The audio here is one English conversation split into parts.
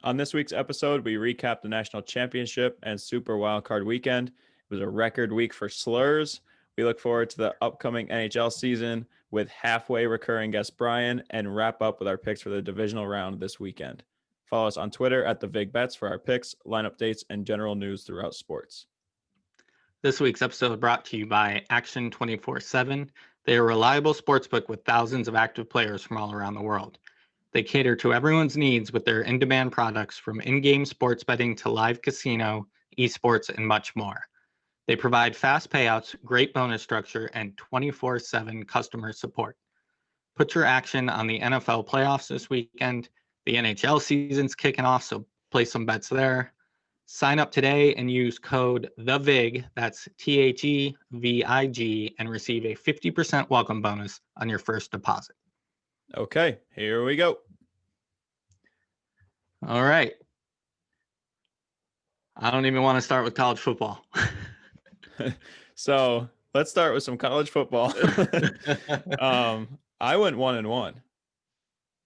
On this week's episode, we recap the national championship and Super Wildcard weekend. It was a record week for Slurs. We look forward to the upcoming NHL season with halfway recurring guest Brian and wrap up with our picks for the divisional round this weekend. Follow us on Twitter at the Vig Bets for our picks, lineup dates, and general news throughout sports. This week's episode brought to you by Action 24/7. They are a reliable sportsbook with thousands of active players from all around the world. They cater to everyone's needs with their in-demand products from in-game sports betting to live casino, esports, and much more. They provide fast payouts, great bonus structure, and 24/7 customer support. Put your action on the NFL playoffs this weekend. The NHL season's kicking off, so place some bets there. Sign up today and use code THEVIG, that's THEVIG, and receive a 50% welcome bonus on your first deposit. Okay, here we go. All right. I don't even want to start with college football. So let's start with some college football. I went 1-1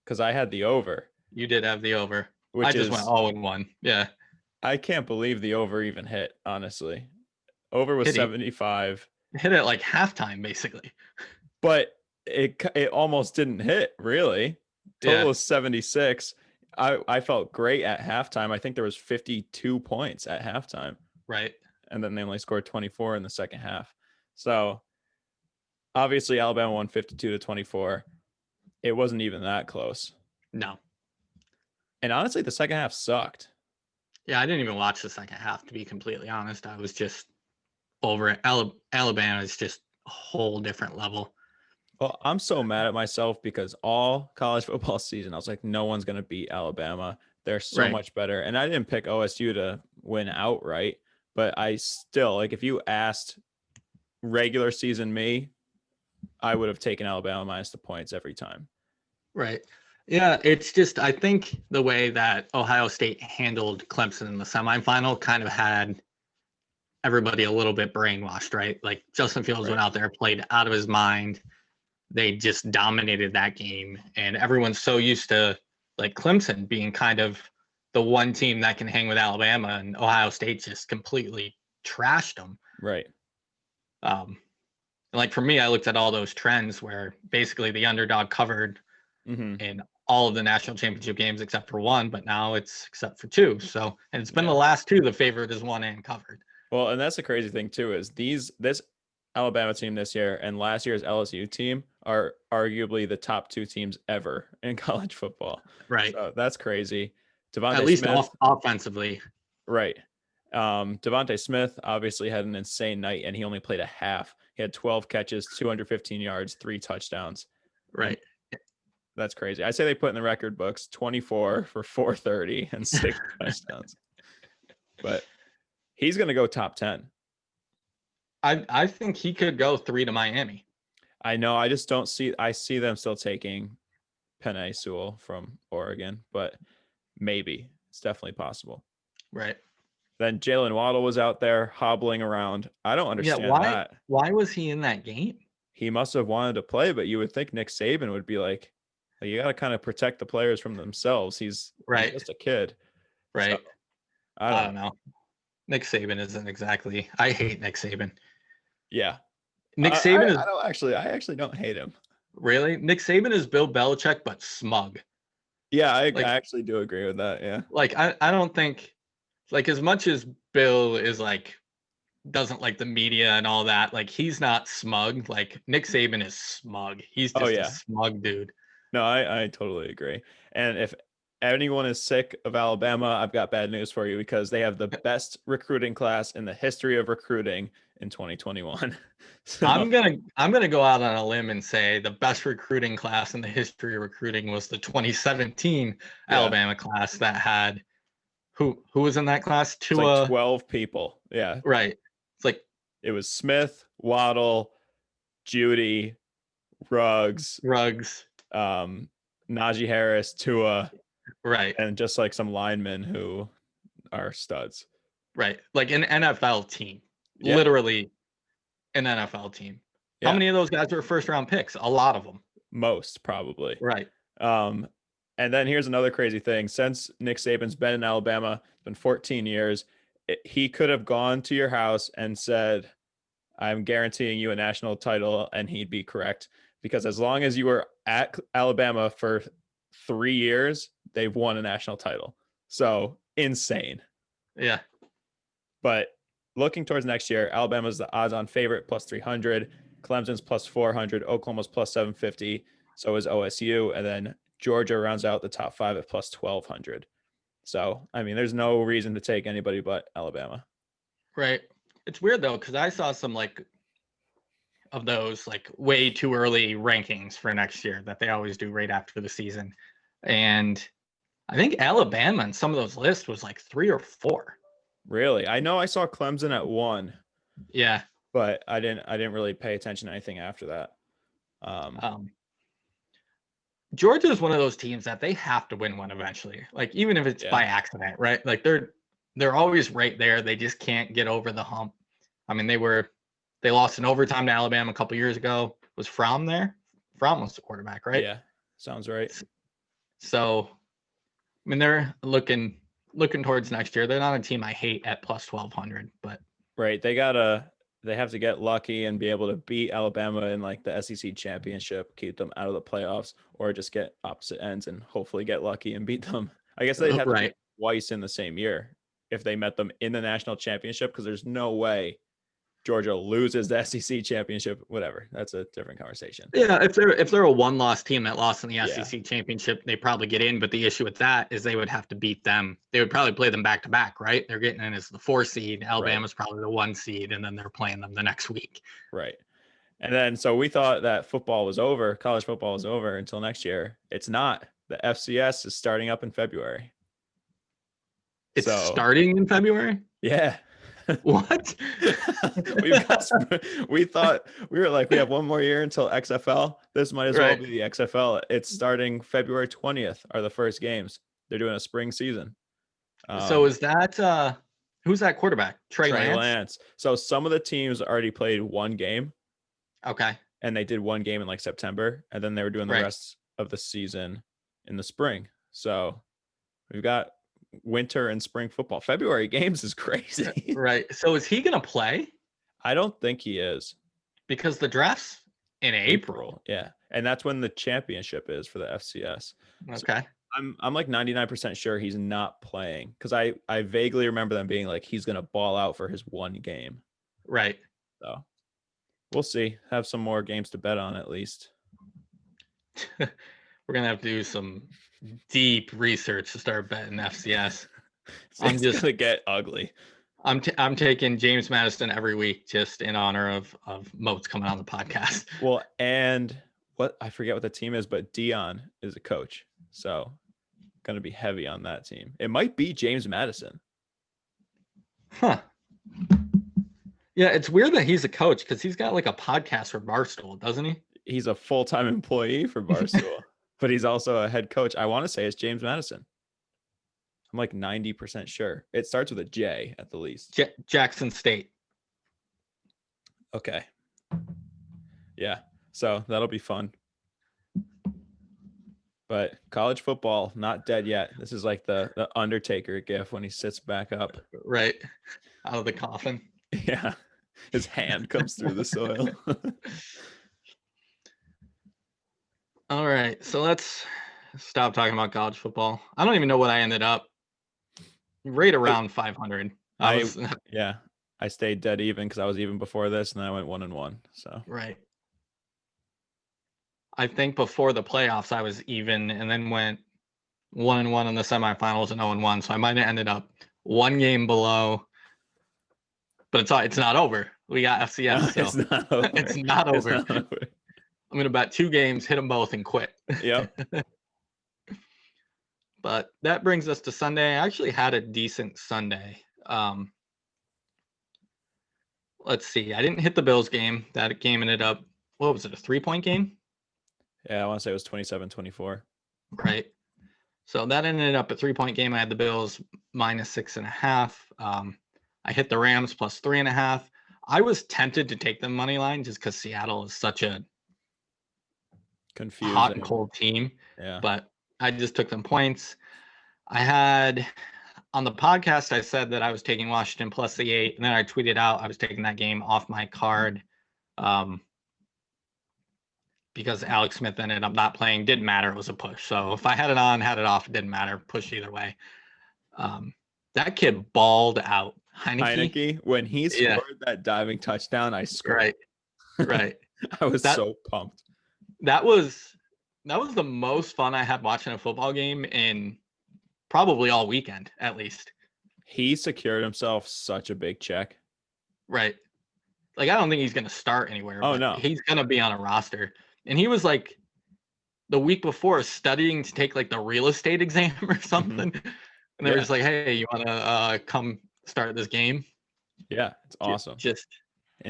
because I had the over. You did have the over. I just went 0-1. Yeah. I can't believe the over even hit, honestly. Over was 75. Hit it like halftime, basically. But it almost didn't hit, really. Total was 76. I felt great at halftime. I think there was 52 points at halftime. Right. And then they only scored 24 in the second half. So obviously Alabama won 52-24. It wasn't even that close. No. And honestly, the second half sucked. Yeah, I didn't even watch the second half, to be completely honest. I was just over it. Alabama is just a whole different level. Well, I'm so mad at myself because all college football season, I was like, no one's going to beat Alabama. They're so much better. And I didn't pick OSU to win outright, but I still, like, if you asked regular season me, I would have taken Alabama minus the points every time. Right. Yeah, it's just, I think the way that Ohio State handled Clemson in the semifinal kind of had everybody a little bit brainwashed, right? Like Justin Fields went out there, played out of his mind. They just dominated that game. And everyone's so used to like Clemson being kind of the one team that can hang with Alabama, and Ohio State just completely trashed them. Right. Like for me, I looked at all those trends where basically the underdog covered in all of the national championship games except for one, but now it's except for two. So, and it's been the last two, the favorite is won and covered. Well, and that's the crazy thing too, is this Alabama team this year and last year's LSU team are arguably the top two teams ever in college football. Right. So that's crazy. At least offensively. Right. Devontae Smith obviously had an insane night and he only played a half. He had 12 catches, 215 yards, 3 touchdowns. Right. That's crazy. I say they put in the record books 24 for 430 and 6 touchdowns. But he's going to go top 10. I think he could go 3 to Miami. I know. I just don't see. I see them still taking Penei Sewell from Oregon, but maybe it's definitely possible. Right. Then Jalen Waddle was out there hobbling around. I don't understand that. Why was he in that game? He must have wanted to play, but you would think Nick Saban would be like, you got to kind of protect the players from themselves. He's just a kid. Right. So, I don't know. Nick Saban isn't exactly. I hate Nick Saban. Yeah. Nick Saban I actually don't hate him. Really? Nick Saban is Bill Belichick, but smug. Yeah, I actually do agree with that. Yeah. Like, I don't think, like, as much as Bill is like, doesn't like the media and all that, like, he's not smug. Like, Nick Saban is smug. He's just a smug dude. No, I totally agree. And if anyone is sick of Alabama, I've got bad news for you because they have the best recruiting class in the history of recruiting in 2021. So, I'm gonna go out on a limb and say the best recruiting class in the history of recruiting was the 2017 Alabama class that had who was in that class? Like 12 people. Yeah. Right. It's like it was Smith, Waddle, Judy, Ruggs, Najee Harris, Tua, right, and just like some linemen who are studs. Right. Like an NFL team. Yeah. Literally an NFL team. Yeah. How many of those guys were first round picks? A lot of them. Most, probably. Right. And then here's another crazy thing. Since Nick Saban's been in Alabama, it's been 14 years, he could have gone to your house and said, I'm guaranteeing you a national title, and he'd be correct. Because as long as you were at Alabama for 3 years, they've won a national title. So insane. Yeah. But looking towards next year, Alabama's the odds-on favorite, plus 300. Clemson's plus 400. Oklahoma's plus 750. So is OSU. And then Georgia rounds out the top 5 at plus 1,200. So, I mean, there's no reason to take anybody but Alabama. Right. It's weird, though, because I saw some, of those, way too early rankings for next year that they always do right after the season. And I think Alabama in some of those lists was 3 or 4. Really? I know I saw Clemson at 1. Yeah. But I didn't really pay attention to anything after that. Georgia is one of those teams that they have to win one eventually. Even if it's by accident, right? They're always right there. They just can't get over the hump. I mean, they lost in overtime to Alabama a couple years ago. Was Fromm there? Fromm was the quarterback, right? Yeah, sounds right. So, I mean, they're looking towards next year. They're not a team I hate at plus 1,200, but right. They have to get lucky and be able to beat Alabama in the SEC championship, keep them out of the playoffs, or just get opposite ends and hopefully get lucky and beat them. I guess they'd have to beat twice in the same year if they met them in the national championship, because there's no way Georgia loses the SEC championship. Whatever, that's a different conversation. Yeah, if they're a one-loss team that lost in the SEC championship, they probably get in. But the issue with that is they would have to beat them. They would probably play them back to back, right? They're getting in as the 4 seed. Alabama's probably the 1 seed, and then they're playing them the next week. Right. And then so we thought that football was over, college football was over until next year. It's not. The FCS is starting up in February. It's starting in February? Yeah. What? We thought we have one more year until XFL. This might as well be the XFL. It's starting February 20th are the first games. They're doing a spring season. So is that who's that quarterback? Trey Lance? So some of the teams already played one game. Okay. And they did one game in September, and then they were doing the rest of the season in the spring. So we've got winter and spring football. February games is crazy. Right. So is he going to play? I don't think he is. Because the draft's in April. Yeah. And that's when the championship is for the FCS. Okay. So I'm 99% sure he's not playing, because I vaguely remember them being he's going to ball out for his one game. Right. So we'll see. Have some more games to bet on at least. We're going to have to do some deep research to start betting FCS. It's just going to get ugly. I'm taking James Madison every week just in honor of Moats coming on the podcast. Well, and I forget what the team is, but Dion is a coach. So going to be heavy on that team. It might be James Madison. Huh. Yeah, it's weird that he's a coach, because he's got a podcast for Barstool, doesn't he? He's a full-time employee for Barstool, but he's also a head coach. I want to say it's James Madison. I'm 90% sure. It starts with a J at the least. Jackson State. Okay. Yeah. So that'll be fun. But college football, not dead yet. This is the Undertaker gif when he sits back up. Right. Out of the coffin. Yeah. His hand comes through the soil. All right. So let's stop talking about college football. I don't even know what I ended up. Right around 500. I stayed dead even because I was even before this, and then I went 1-1. So right. I think before the playoffs I was even, and then went 1-1 in the semifinals and 0-1. So I might have ended up one game below. But it's not over. We got FCS. So it's not over. It's not over. I'm going to bet 2 games, hit them both, and quit. Yep. But that brings us to Sunday. I actually had a decent Sunday. Let's see. I didn't hit the Bills game. That game ended up, what was it, a 3-point game? Yeah, I want to say it was 27-24. Right. So that ended up a 3-point game. I had the Bills minus 6.5. I hit the Rams plus 3.5. I was tempted to take the money line just because Seattle is such a confusing, hot and cold team. Yeah. But I just took them points. I had on the podcast, I said that I was taking Washington plus the 8, and then I tweeted out I was taking that game off my card because Alex Smith ended up not playing. Didn't matter. It was a push. So if I had it on, had it off, it didn't matter. Push either way. That kid balled out. Heineke, when he scored that diving touchdown, I scored. Right. I was so pumped. That was the most fun I had watching a football game in probably all weekend, at least. He secured himself such a big check. Right. Like, I don't think he's going to start anywhere. Oh, but no. He's going to be on a roster. And he was like the week before studying to take like the real estate exam or something. Mm-hmm. And they were just like, hey, you want to come start this game? Yeah, it's awesome. Just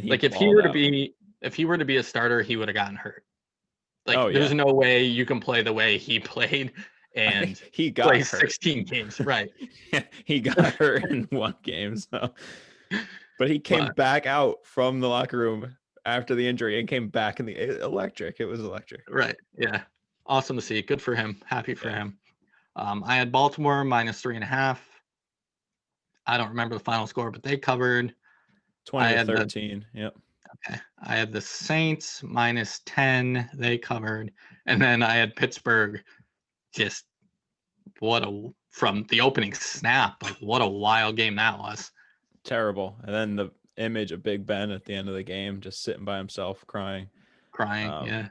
like if he were to be a starter, he would have gotten hurt. Like, there's no way you can play the way he played and he got play hurt. 16 games. Right. He got hurt in one game. So, but he came back out from the locker room after the injury and came back in the electric. It was electric. Right. Yeah. Awesome to see. Good for him. Happy for him. I had Baltimore minus 3.5. I don't remember the final score, but they covered 20-13. Yep. Okay. I had the Saints minus 10. They covered. And then I had Pittsburgh. Just from the opening snap, like what a wild game that was. Terrible. And then the image of Big Ben at the end of the game, just sitting by himself crying. Yeah.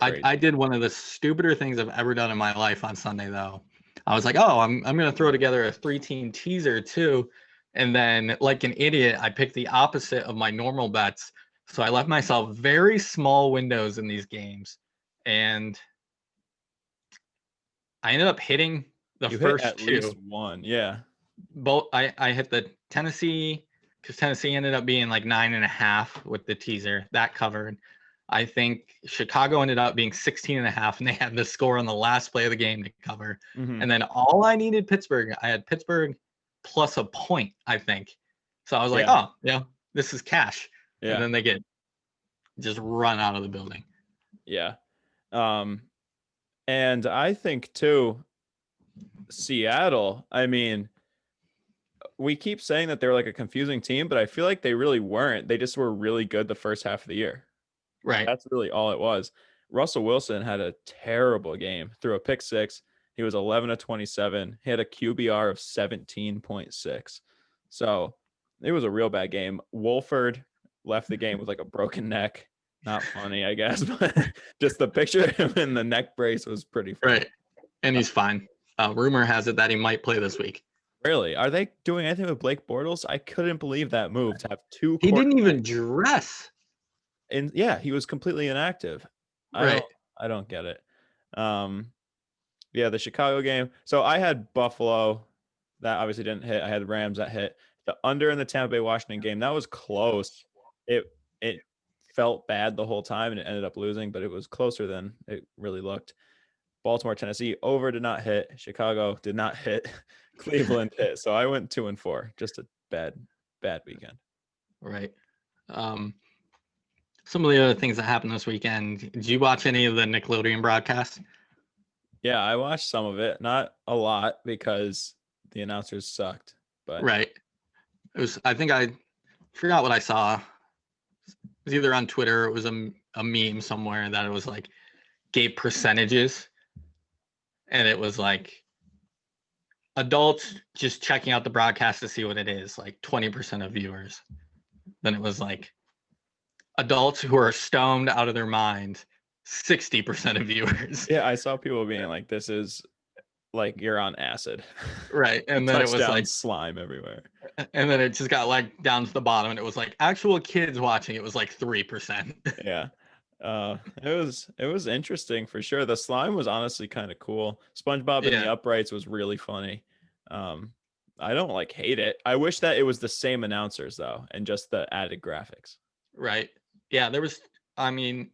I did one of the stupider things I've ever done in my life on Sunday, though. I was like, oh, I'm going to throw together a 3-team teaser too. And then, like an idiot, I picked the opposite of my normal bets. So I left myself very small windows in these games. And I ended up hitting the first hit at least one. Yeah. Both. I hit the Tennessee, because Tennessee ended up being like 9.5 with the teaser. That covered. I think Chicago ended up being 16.5, and they had the score on the last play of the game to cover. Mm-hmm. And then all I needed I had Pittsburgh plus a point, I think. So I was like, oh, yeah, this is cash. Yeah. And then they get just run out of the building. Yeah. And I think too, Seattle, I mean, we keep saying that they're like a confusing team, but I feel like they really weren't. They just were really good the first half of the year. Right. That's really all it was. Russell Wilson had a terrible game, threw a pick 6. He was 11 of 27. He had a QBR of 17.6. So it was a real bad game. Wolford left the game with like a broken neck. Not funny, I guess, but just the picture of him in the neck brace was pretty funny. Right. And he's fine. Rumor has it that he might play this week. Really? Are they doing anything with Blake Bortles? I couldn't believe that move to have 2. He didn't even dress. And yeah, he was completely inactive. Right. I don't get it. Yeah, the Chicago game. So I had Buffalo. That obviously didn't hit. I had Rams that hit. The under in the Tampa Bay Washington game, that was close. It felt bad the whole time and it ended up losing, but it was closer than it really looked. Baltimore, Tennessee over did not hit. Chicago did not hit. Cleveland hit. So I went 2-4. Just a bad weekend. Right. Some of the other things that happened this weekend. Did you watch any of the Nickelodeon broadcasts? Yeah, I watched some of it. Not a lot because the announcers sucked. But right. I think I forgot what I saw. It was either on Twitter or it was a meme somewhere that it was like gave percentages. And it was like adults just checking out the broadcast to see what it is, like 20% of viewers. Then it was like adults who are stoned out of their minds, 60% of viewers. Yeah, I saw people being like, this is like you're on acid. Right. And then it was like slime everywhere. And then it just got like down to the bottom and it was like actual kids watching it was like 3%. Yeah. It was interesting for sure. The slime was honestly kind of cool. SpongeBob in the uprights was really funny. I don't like hate it. I wish that it was the same announcers though, and just the added graphics. Right. Yeah,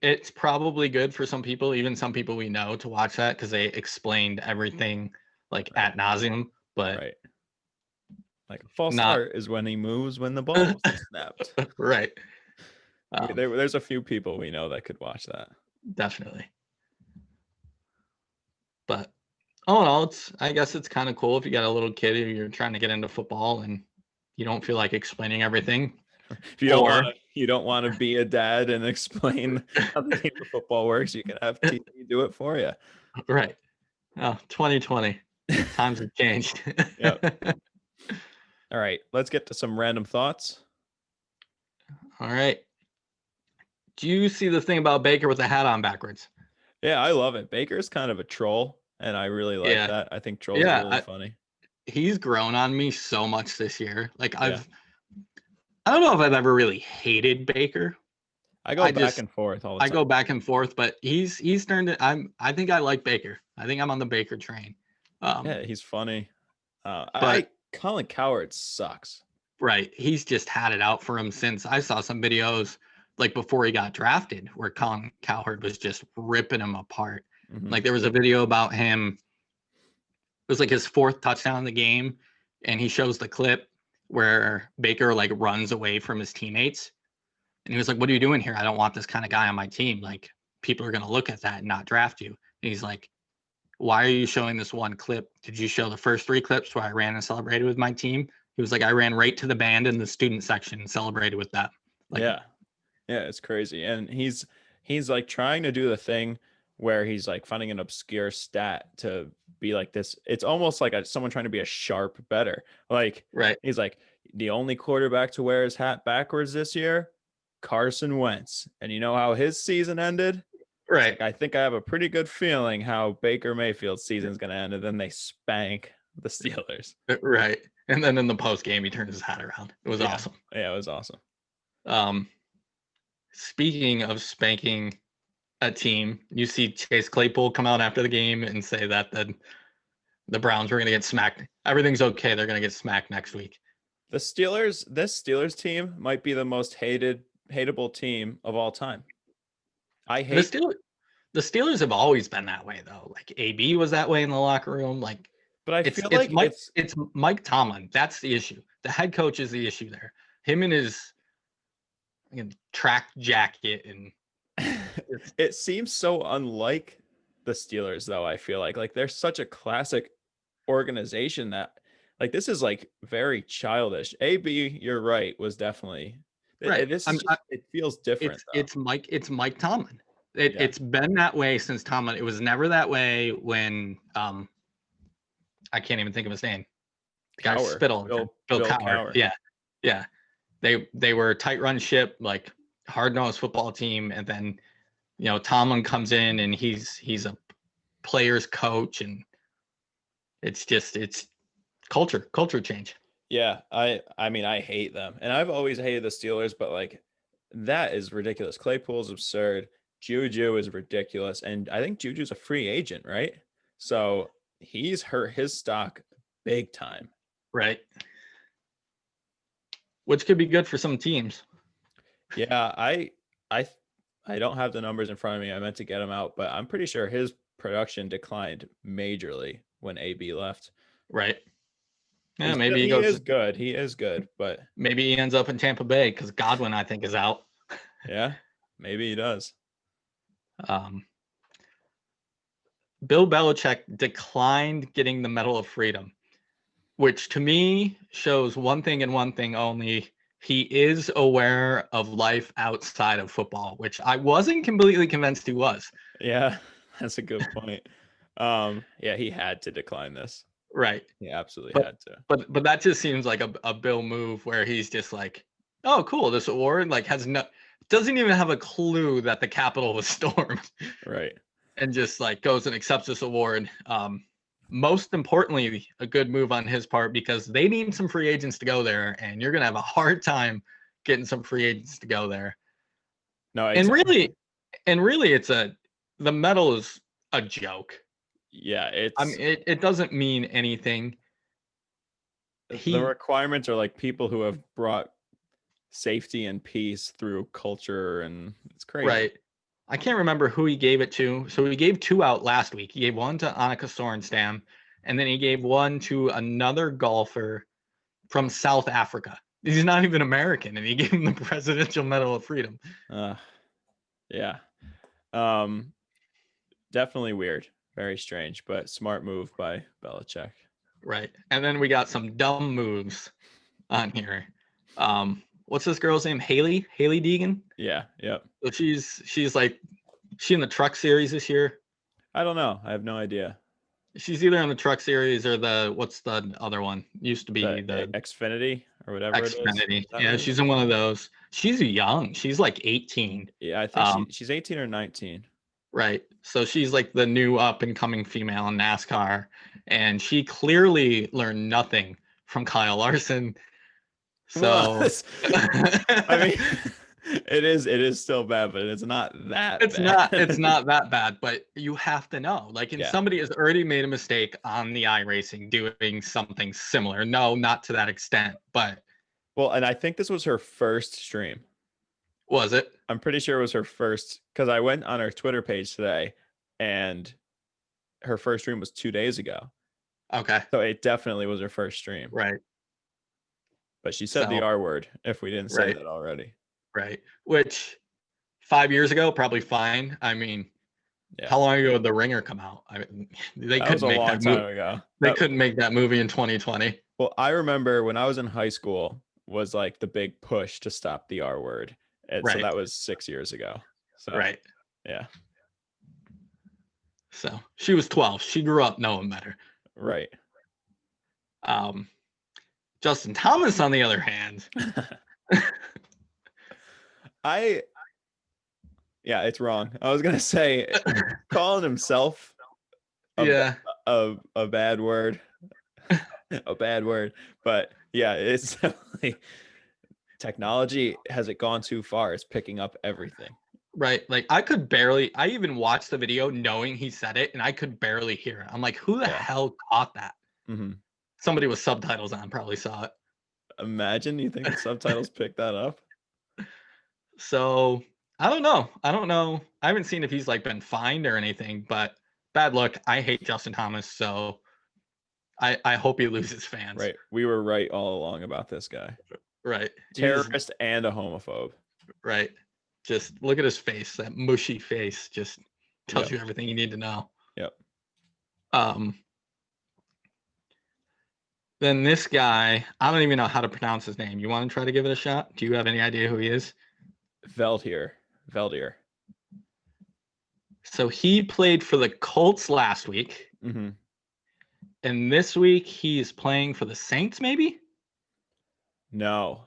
it's probably good for some people, even some people we know, to watch that because they explained everything like ad nauseum. But right. Like a false start is when he moves when the ball is snapped. Right. There's a few people we know that could watch that. Definitely. But all in all, I guess it's kind of cool if you got a little kid who you're trying to get into football and you don't feel like explaining everything. If you don't want to be a dad and explain how the game of football works, you can have TV do it for you. Right. Oh, 2020. Times have changed. Yep. All right, let's get to some random thoughts. All right. Do you see the thing about Baker with the hat on backwards? Yeah, I love it. Baker's kind of a troll, and I really like that. I think trolls are really funny. He's grown on me so much this year. Like I don't know if I've ever really hated Baker. I go back and forth all the time. I go back and forth, but he's turned it. I think I like Baker. I think I'm on the Baker train. Yeah, he's funny. But Colin Cowherd sucks. Right. He's just had it out for him since I saw some videos like before he got drafted where Colin Cowherd was just ripping him apart. Mm-hmm. Like there was a video about him. It was like his 4th touchdown in the game. And he shows the clip where Baker like runs away from his teammates. And he was like, "What are you doing here? I don't want this kind of guy on my team. Like people are going to look at that and not draft you." And he's like, "Why are you showing this one clip? Did you show the first 3 clips where I ran and celebrated with my team?" He was like, "I ran right to the band in the student section and celebrated with them." Like, yeah, it's crazy. And he's like trying to do the thing where he's like finding an obscure stat to be like this. It's almost like someone trying to be a sharp better. Like, right. He's like, the only quarterback to wear his hat backwards this year, Carson Wentz. And you know how his season ended? Right. Like, I think I have a pretty good feeling how Baker Mayfield's season's going to end. And then they spank the Steelers. Right. And then in the post game, he turned his hat around. It was awesome. Yeah, it was awesome. Speaking of spanking a team, you see Chase Claypool come out after the game and say that the Browns were going to get smacked. Everything's okay. They're going to get smacked next week. This Steelers team might be the most hateable team of all time. I hate the Steelers have always been that way though. Like AB was that way in the locker room. Like, but I feel like it's Mike Tomlin. That's the issue. The head coach is the issue there. Him and his track jacket and it seems so unlike the Steelers though. I feel like they're such a classic organization that like this is like very childish. AB, you're right, was definitely right. It feels different. It's Mike Tomlin. It's been that way since Tomlin. It was never that way when I can't even think of his name. The guy spit all the time. Bill Cowher. Yeah. They were a tight run ship, like hard-nosed football team, and then Tomlin comes in and he's a player's coach, and it's culture change. Yeah, I mean I hate them, and I've always hated the Steelers, but like that is ridiculous. Claypool's absurd. Juju is ridiculous, and I think Juju's a free agent, right? So he's hurt his stock big time. Right. Which could be good for some teams. Yeah, I don't have the numbers in front of me. I meant to get them out, but I'm pretty sure his production declined majorly when AB left. Right. Yeah, maybe he is good. He is good, but maybe he ends up in Tampa Bay because Godwin, I think, is out. Yeah, maybe he does. Bill Belichick declined getting the Medal of Freedom, which to me shows one thing and one thing only. He is aware of life outside of football, which I wasn't completely convinced he was. Yeah, that's a good point. Yeah, he had to decline this. Right. He absolutely had to. But that just seems like a Bill move where he's just like, oh, cool, this award doesn't even have a clue that the Capitol was stormed. Right. And just like goes and accepts this award. Most importantly, a good move on his part because they need some free agents to go there, and you're gonna have a hard time getting some free agents to go there. No, exactly. and really, the medal is a joke. Yeah, it doesn't mean anything. The requirements are like people who have brought safety and peace through culture, and it's crazy. Right. I can't remember who he gave it to. So he gave 2 out last week. He gave one to Annika Sorenstam, and then he gave one to another golfer from South Africa. He's not even American, and he gave him the Presidential Medal of Freedom. Yeah. Definitely weird. Very strange, but smart move by Belichick. Right. And then we got some dumb moves on here. What's this girl's name? Haley Deegan. Yeah. Yep. So she's like, she in the Truck Series this year. I don't know. I have no idea. She's either in the Truck Series or what's the other one? Used to be the Xfinity or whatever it is. Xfinity. Yeah, she's in one of those. She's young. She's like 18. Yeah, I think she's 18 or 19. Right. So she's like the new up and coming female in NASCAR. And she clearly learned nothing from Kyle Larson. So I mean, it is still bad, but it's not that bad. It's not that bad, but you have to know. Like, somebody has already made a mistake on the iRacing doing something similar. No, not to that extent, but well, and I think this was her first stream. Was it? I'm pretty sure it was her first, because I went on her Twitter page today and her first stream was 2 days ago. Okay. So it definitely was her first stream. Right. But she said the R word, if we didn't say that already. Right. Which 5 years ago, probably fine. I mean, how long ago did The Ringer come out? I mean, they couldn't make that movie. They couldn't make that movie in 2020. Well, I remember when I was in high school was like the big push to stop the R word. And so that was 6 years ago. So, right. Yeah. So she was 12. She grew up knowing better. Right. Justin Thomas, on the other hand. It's wrong. I was going to say calling himself a bad word. A bad word. But yeah, it's definitely technology. Has it gone too far? It's picking up everything. Right. Like I even watched the video knowing he said it and I could barely hear it. I'm like, who the hell caught that? Mm-hmm. Somebody with subtitles on probably saw it. Imagine you think the subtitles picked that up. So I don't know. I haven't seen if he's like been fined or anything, but bad luck. I hate Justin Thomas. So I hope he loses fans. Right. We were right all along about this guy. Right. Terrorist and a homophobe. Right. Just look at his face. That mushy face just tells you everything you need to know. Yep. Then this guy, I don't even know how to pronounce his name. You want to try to give it a shot? Do you have any idea who he is? Veldier. So he played for the Colts last week. Mm-hmm. And this week he's playing for the Saints, maybe? No.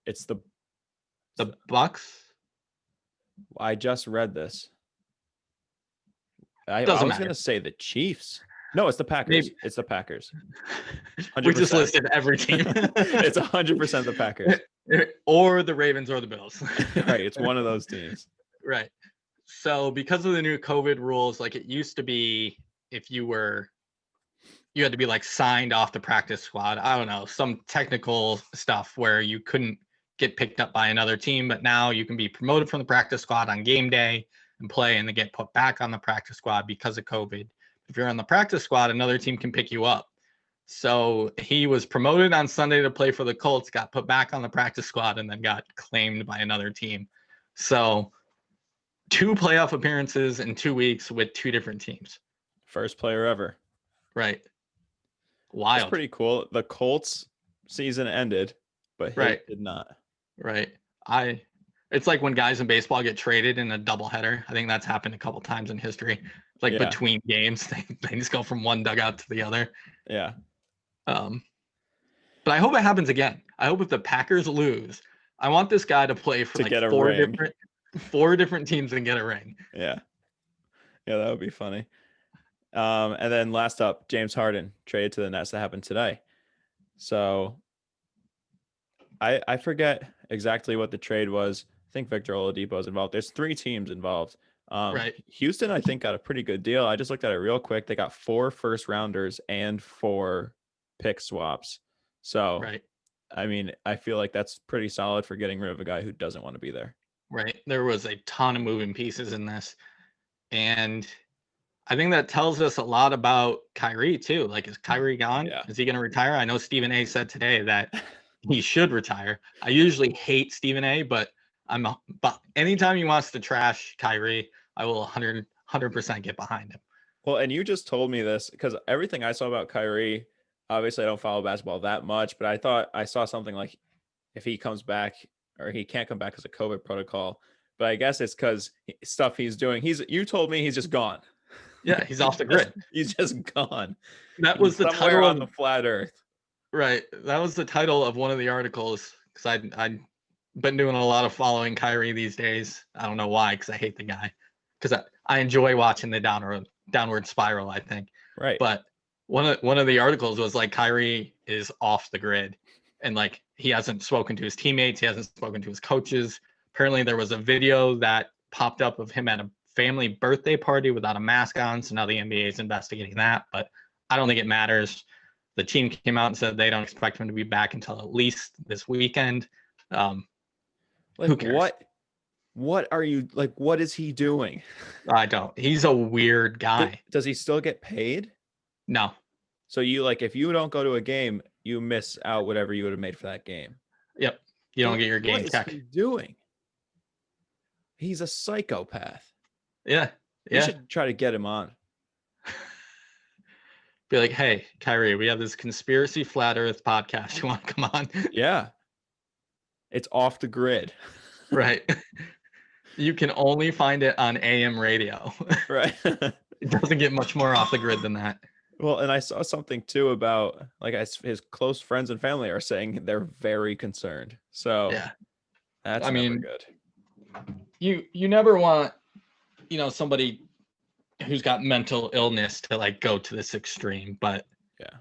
It's the Bucks. I just read this. I was going to say the Chiefs. No, it's the Packers. Maybe. It's the Packers. 100%. We just listed every team. It's 100% the Packers. Or the Ravens or the Bills. Right. It's one of those teams. Right. So because of the new COVID rules, like it used to be if you had to be like signed off the practice squad. I don't know, some technical stuff where you couldn't get picked up by another team, but now you can be promoted from the practice squad on game day and play and then get put back on the practice squad because of COVID. If you're on the practice squad, another team can pick you up. So he was promoted on Sunday to play for the Colts, got put back on the practice squad, and then got claimed by another team. So 2 playoff appearances in 2 weeks with 2 different teams. First player ever. Right. Wild. That's pretty cool. The Colts season ended, but he did not. Right. It's like when guys in baseball get traded in a doubleheader. I think that's happened a couple times in history. Like between games, they just go from one dugout to the other. Yeah. But I hope it happens again. I hope if the Packers lose, I want this guy to play for like 4 different teams and get a ring. Yeah. Yeah, that would be funny. And then last up, James Harden traded to the Nets. That happened today. So I forget exactly what the trade was. I think Victor Oladipo is involved. There's 3 teams involved. Right. Houston, I think, got a pretty good deal. I just looked at it real quick. They got 4 first rounders and 4 pick swaps. So, I mean, I feel like that's pretty solid for getting rid of a guy who doesn't want to be there. Right. There was a ton of moving pieces in this. And I think that tells us a lot about Kyrie too. Like, is Kyrie gone? Yeah. Is he going to retire? I know Stephen A said today that he should retire. I usually hate Stephen A, but anytime he wants to trash Kyrie, I will 100% get behind him. Well, and you just told me this because everything I saw about Kyrie, obviously I don't follow basketball that much, but I thought I saw something like if he comes back or he can't come back as a COVID protocol. But I guess it's because stuff he's doing. You told me he's just gone. Yeah, he's off the grid. He's just gone. That was He's the somewhere title on of the flat earth. right. That was the title of one of the articles because I'd been doing a lot of following Kyrie these days. I don't know why, because I hate the guy. Because I enjoy watching the downward spiral, I think. Right. But one of the articles was like Kyrie is off the grid, and like he hasn't spoken to his teammates, he hasn't spoken to his coaches. Apparently, there was a video that popped up of him at a family birthday party without a mask on. So now the NBA is investigating that, but I don't think it matters. The team came out and said they don't expect him to be back until at least this weekend. Like, who cares? What are you like? What is he doing? I don't. He's a weird guy. Does he still get paid? No. So you like if you don't go to a game, you miss out whatever you would have made for that game. Yep. You don't get your game check. What is he doing? He's a psychopath. Yeah. You Yeah. should try to get him on. Be like, hey, Kyrie, we have this conspiracy flat earth podcast. You want to come on? Yeah. It's off the grid. Right. You can only find it on AM radio. Right. It doesn't get much more off the grid than that. Well, and I saw something too about like his close friends and family are saying they're very concerned. So yeah, that's never good. You never want, somebody who's got mental illness to like go to this extreme, but yeah.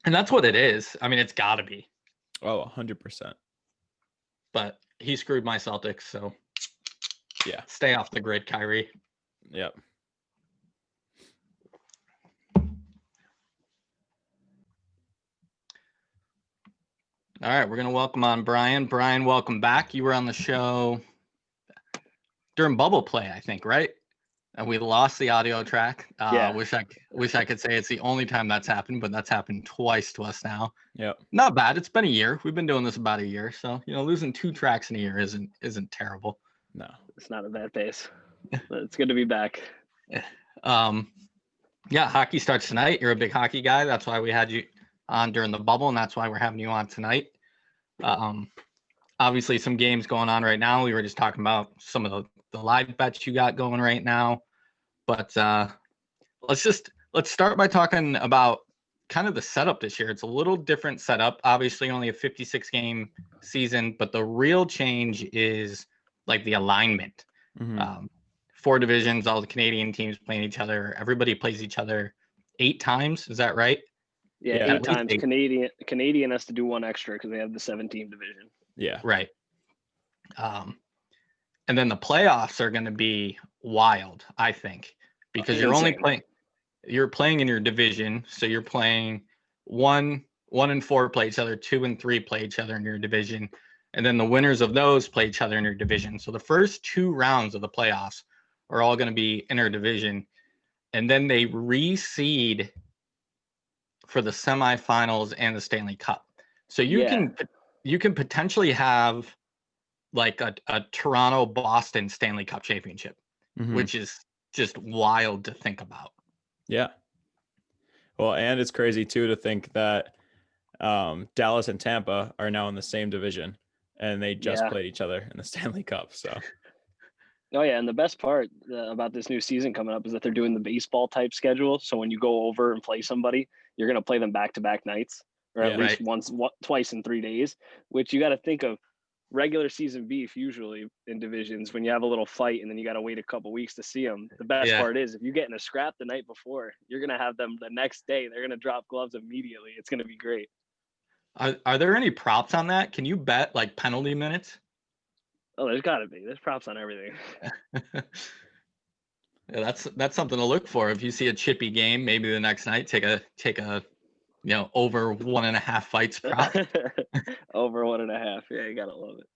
And that's what it is. I mean, it's got to be. Oh, 100%. But he screwed my Celtics, so yeah. Stay off the grid, Kyrie. Yep. All right, we're going to welcome on Brian. Brian, welcome back. You were on the show during bubble play, I think, right? And we lost the audio track. Yeah. Wish I could say it's the only time that's happened, but that's happened twice to us now. Yep. Not bad. It's been a year. We've been doing this about a year, so losing 2 tracks in a year isn't terrible. No, it's not a bad pace. It's good to be back. Yeah, hockey starts tonight. You're a big hockey guy. That's why we had you on during the bubble, and that's why we're having you on tonight. Obviously some games going on right now. We were just talking about some of the live bets you got going right now, but let's start by talking about kind of the setup this year. It's a little different setup, obviously only a 56 game season, but the real change is like the alignment. Mm-hmm. 4 divisions, all the Canadian teams playing each other. Everybody plays each other 8 times. Is that right? Yeah, 8 times. 8. Canadian has to do 1 extra because they have the 7-team division. Yeah. Right. And then the playoffs are going to be wild, I think, because you're playing in your division. So you're playing 1 and 4 play each other, 2 and 3 play each other in your division. And then the winners of those play each other in your division. So the first 2 rounds of the playoffs are all going to be interdivision. And then they reseed for the semifinals and the Stanley Cup. So you can potentially have like a Toronto Boston Stanley Cup championship, mm-hmm. which is just wild to think about. Yeah. Well, and it's crazy too to think that Dallas and Tampa are now in the same division and they just played each other in the Stanley Cup. So oh yeah, and the best part about this new season coming up is that they're doing the baseball type schedule. So when you go over and play somebody, you're going to play them back-to-back nights, or at least twice in 3 days, which you got to think of regular season beef usually in divisions when you have a little fight and then you got to wait a couple weeks to see them. The best part is if you get in a scrap the night before, you're going to have them the next day. They're going to drop gloves immediately. It's going to be great. Are there any props on that? Can you bet like penalty minutes? Oh, there's got to be. There's props on everything. Yeah, that's something to look for. If you see a chippy game, maybe the next night take a over 1.5 fights prop. Over 1.5. Yeah, you gotta love it.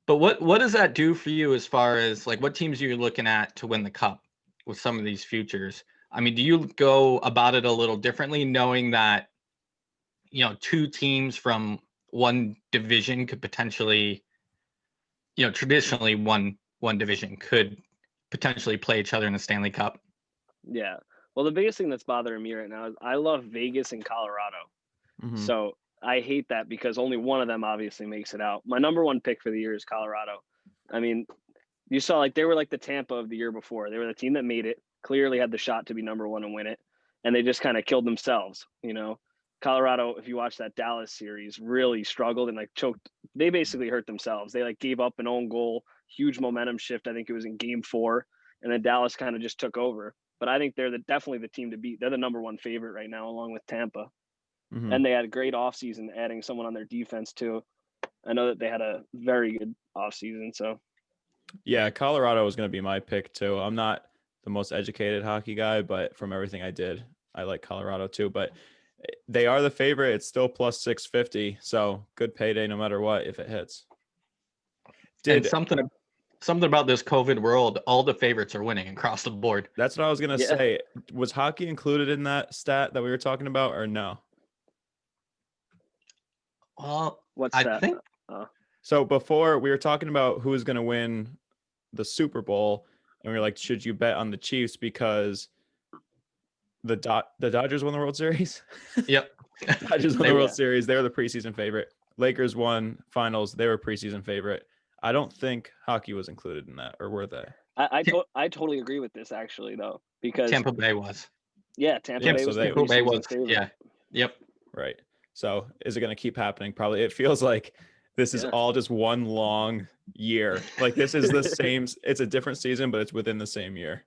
But what does that do for you as far as like what teams you're looking at to win the cup with some of these futures? I mean, do you go about it a little differently, knowing that 2 teams from one division could potentially, traditionally one division could potentially play each other in the Stanley Cup. Yeah. Well, the biggest thing that's bothering me right now is I love Vegas and Colorado. Mhm. So I hate that because only one of them obviously makes it out. My number one pick for the year is Colorado. I mean, you saw like they were like the Tampa of the year before. They were the team that made it, clearly had the shot to be number one and win it, and they just kind of killed themselves. Colorado, if you watch that Dallas series, really struggled and like choked. They basically hurt themselves. They like gave up an own goal, huge momentum shift. I think it was in Game 4, and then Dallas kind of just took over. But I think they're definitely the team to beat. They're the number one favorite right now, along with Tampa. Mhm. And they had a great offseason, adding someone on their defense too. I know that they had a very good offseason. So Yeah, Colorado was going to be my pick too. I'm not the most educated hockey guy, but from everything I did, I like Colorado too. But they are the favorite. It's still plus 650. So good payday no matter what if it hits. And something about this COVID world, all the favorites are winning across the board. That's what I was going to Yeah. say. Was hockey included in that stat that we were talking about or no? Well, what's I that? think So before we were talking about who's going to win the Super Bowl, and we were like, should you bet on the Chiefs because the Dodgers won the World Series? Yep. Dodgers won They the were- World Series. They were the preseason favorite. Lakers won finals. They were preseason favorite. I don't think hockey was included in that, or were they? I totally agree with this actually though, because Tampa Bay was. yeah, Tampa Yeah, Bay so was the they- Tampa Bay preseason was. favorite. Yeah. Yep. Right. So is it going to keep happening? Probably. It feels like this is Yeah. all just one long year. Like this is the same. It's a different season, but it's within the same year.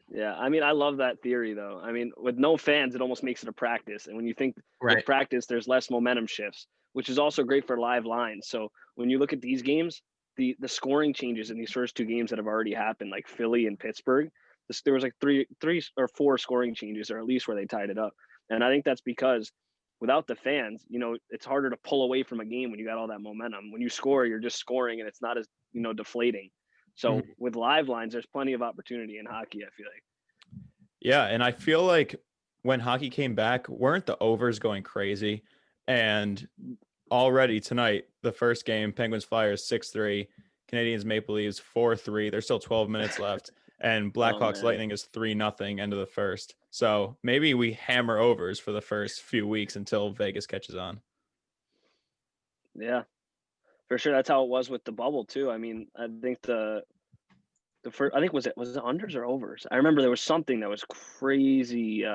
Yeah, I mean, I love that theory though. I mean, with no fans, it almost makes it a practice. And when you think Right. with practice, there's less momentum shifts, which is also great for live lines. So when you look at these games, the scoring changes in these first two games that have already happened, like Philly and Pittsburgh, there was like three or four scoring changes, or at least where they tied it up. And I think that's because without the fans, it's harder to pull away from a game when you got all that momentum. When you score, you're just scoring, and it's not as deflating. So with live lines, there's plenty of opportunity in hockey, I feel like. Yeah, and I feel like when hockey came back, weren't the overs going crazy? And already tonight, the first game, Penguins Flyers 6-3, Canadians Maple Leafs 4-3. There's still 12 minutes left, and Blackhawks man. Lightning is 3-0 end of the first. So maybe we hammer overs for the first few weeks until Vegas catches on. Yeah, for sure. That's how it was with the bubble too. I mean, I think the first, I think was it unders or overs? I remember there was something that was crazy.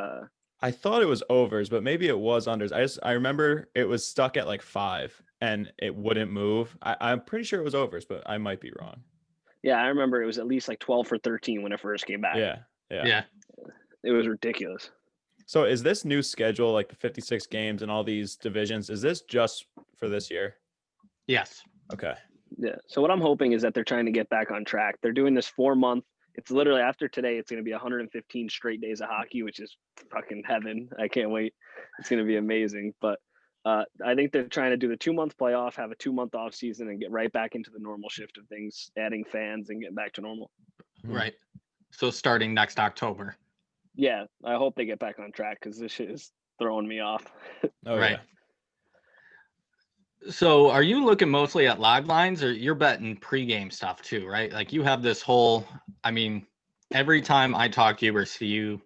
I thought it was overs, but maybe it was unders. I remember it was stuck at like 5 and it wouldn't move. I'm pretty sure it was overs, but I might be wrong. Yeah, I remember it was at least like 12 for 13 when it first came back. Yeah. It was ridiculous. So is this new schedule, like the 56 games and all these divisions, is this just for this year? Yes. Okay. Yeah. So what I'm hoping is that they're trying to get back on track. They're doing this 4-month. It's literally after today, it's going to be 115 straight days of hockey, which is fucking heaven. I can't wait. It's going to be amazing. But I think they're trying to do the 2-month playoff, have a 2-month off season, and get right back into the normal shift of things, adding fans and getting back to normal. Right. So starting next October. Yeah, I hope they get back on track because this shit is throwing me off. Oh, Right. yeah. So are you looking mostly at live lines, or you're betting pregame stuff too, right? Like you have this whole, I mean, every time I talk to you or see you,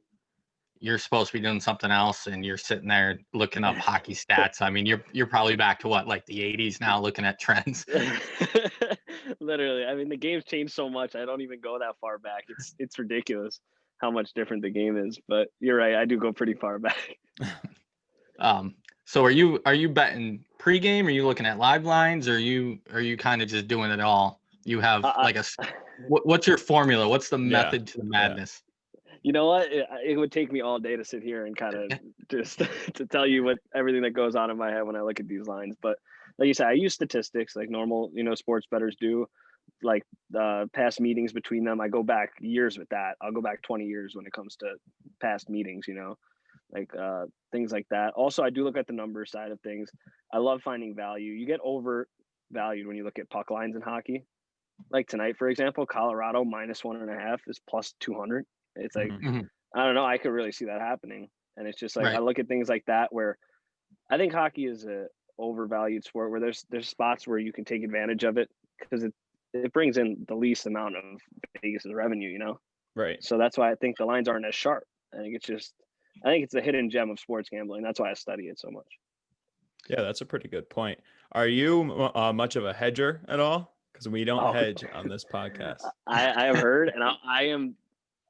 you're supposed to be doing something else and you're sitting there looking up hockey stats. I mean, you're probably back to what, like the 80s now, looking at trends. Literally. I mean, the game's changed so much. I don't even go that far back. It's ridiculous how much different the game is. But you're right. I do go pretty far back. So are you betting pregame? Are you looking at live lines? Or are you kind of just doing it all? You have like what's your formula? What's the method to the madness? You know what? It would take me all day to sit here and kind of just to tell you what everything that goes on in my head when I look at these lines. But like you said, I use statistics like normal, sports bettors do, like past meetings between them. I go back years with that. I'll go back 20 years when it comes to past meetings, like things like that. Also, I do look at the number side of things. I love finding value. You get overvalued when you look at puck lines in hockey. Like tonight, for example, Colorado -1.5 is plus 200. It's like, I don't know. I could really see that happening. And it's just like, Right. I look at things like that where I think hockey is a overvalued sport where there's spots where you can take advantage of it because it brings in the least amount of Vegas's revenue, you know? Right. So that's why I think the lines aren't as sharp. I think it's a hidden gem of sports gambling. That's why I study it so much. Yeah, that's a pretty good point. Are you much of a hedger at all? Because we don't hedge on this podcast. I have heard, and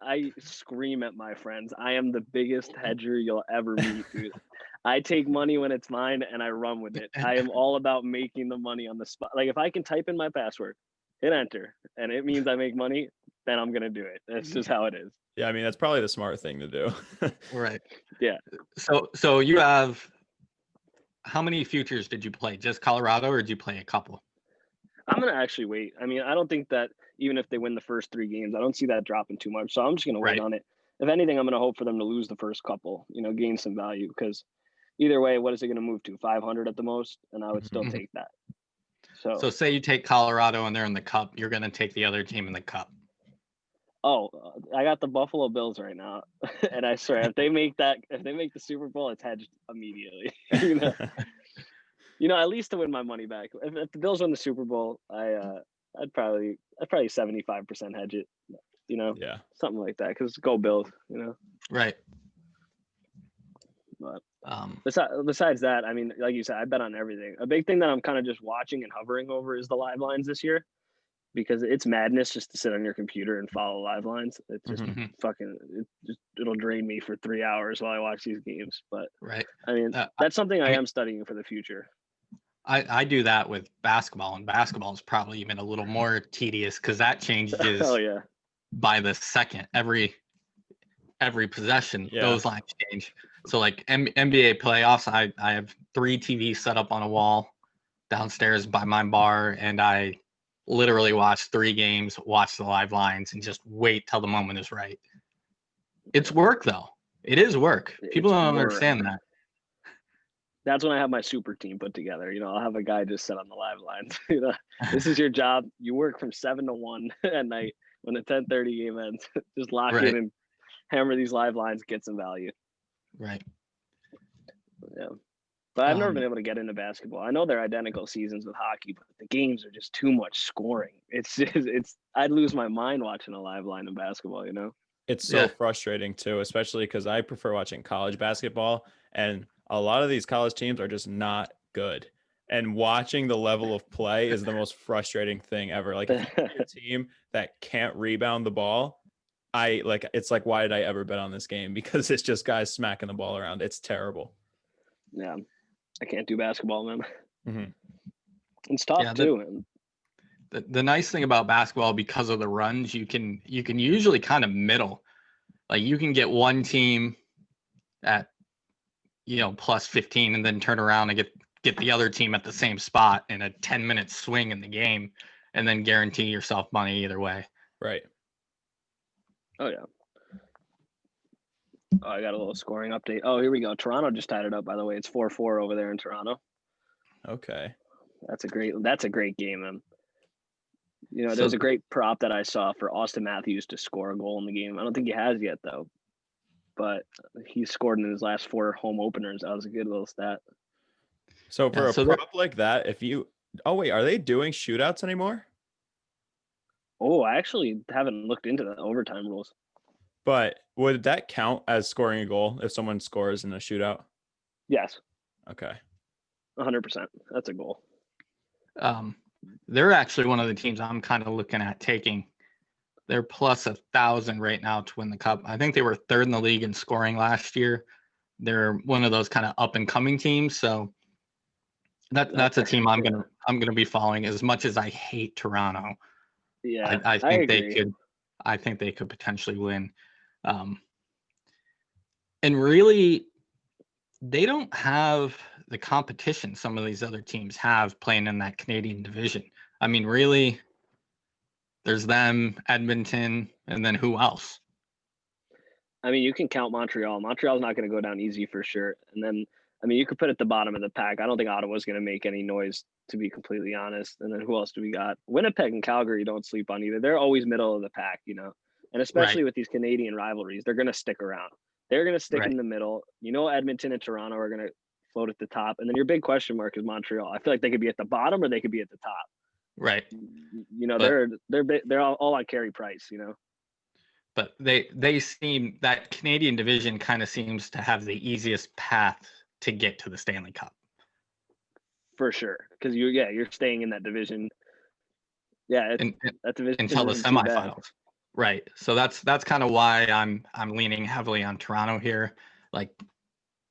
I scream at my friends. I am the biggest hedger you'll ever meet, dude. I take money when it's mine and I run with it. I am all about making the money on the spot. Like if I can type in my password, hit enter, and it means I make money, then I'm gonna do it. That's just how it is. Yeah, I mean that's probably the smart thing to do. Right. Yeah. So you have, how many futures did you play? Just Colorado, or did you play a couple? I'm gonna actually wait. I mean, I don't think that even if they win the first 3 games, I don't see that dropping too much. So I'm just gonna wait on it. If anything, I'm gonna hope for them to lose the first couple, gain some value, because either way, what is it gonna move to? 500 at the most, and I would still take that. So say you take Colorado and they're in the cup, you're gonna take the other team in the cup. Oh, I got the Buffalo Bills right now, and I swear if they make the Super Bowl, it's hedged immediately. At least to win my money back. If the Bills win the Super Bowl, I'd probably 75% hedge it. Yeah, something like that, because go Bills. Right. But besides that, I mean, like you said, I bet on everything. A big thing that I'm kind of just watching and hovering over is the live lines this year, because it's madness just to sit on your computer and follow live lines. It's just it'll drain me for 3 hours while I watch these games. But right. I mean, that's something I am studying for the future. I do that with basketball, and basketball is probably even a little more tedious because that changes by the second. Every possession, those lines change. So like NBA playoffs, I have 3 TVs set up on a wall downstairs by my bar, and I literally watch 3 games, watch the live lines, and just wait till the moment is right. It's work, though. It is work. People don't understand that. That's when I have my super team put together. I'll have a guy just sit on the live lines. This is your job. You work from 7 to 1 at night when the 10:30 game ends. Just lock in and hammer these live lines, get some value. Right. Yeah. But I've never been able to get into basketball. I know they're identical seasons with hockey, but the games are just too much scoring. I'd lose my mind watching a live line in basketball, It's so frustrating too, especially because I prefer watching college basketball, and a lot of these college teams are just not good. And watching the level of play is the most frustrating thing ever. Like if you see a team that can't rebound the ball, it's like, why did I ever bet on this game? Because it's just guys smacking the ball around. It's terrible. Yeah. I can't do basketball, man. Mm-hmm. It's tough too. The nice thing about basketball, because of the runs, you can usually kind of middle. Like you can get one team at plus 15 and then turn around and get the other team at the same spot in a 10-minute swing in the game, and then guarantee yourself money either way. Right. Oh yeah. Oh, I got a little scoring update. Oh, here we go. Toronto just tied it up, by the way. It's 4-4 over there in Toronto. Okay. That's a great game, man. There's a great prop that I saw for Austin Matthews to score a goal in the game. I don't think he has yet, though. But he scored in his last 4 home openers. That was a good little stat. So for a prop like that, are they doing shootouts anymore? Oh, I actually haven't looked into the overtime rules. But would that count as scoring a goal if someone scores in a shootout? Yes. Okay. 100%. That's a goal. They're actually one of the teams I'm kind of looking at taking. They're plus 1,000 right now to win the cup. I think they were 3rd in the league in scoring last year. They're one of those kind of up and coming teams. So that's a team I'm gonna be following. As much as I hate Toronto, yeah, I think they could. I think they could potentially win. And really, they don't have the competition some of these other teams have playing in that Canadian division. I mean, really, there's them, Edmonton, and then who else? I mean, you can count Montreal. Montreal's not going to go down easy for sure. And then, I mean, you could put it at the bottom of the pack. I don't think Ottawa's going to make any noise, to be completely honest. And then who else do we got? Winnipeg and Calgary don't sleep on either. They're always middle of the pack, And especially with these Canadian rivalries, they're going to stick around. They're going to stick in the middle. Edmonton and Toronto are going to float at the top. And then your big question mark is Montreal. I feel like they could be at the bottom or they could be at the top. Right. You know, But they're all on Carey Price, you know. But they seem that Canadian division kind of seems to have the easiest path to get to the Stanley Cup. For sure, because you're staying in that division. Yeah, that division until the isn't too bad. semifinals. Right. So that's kind of why I'm leaning heavily on Toronto here. Like,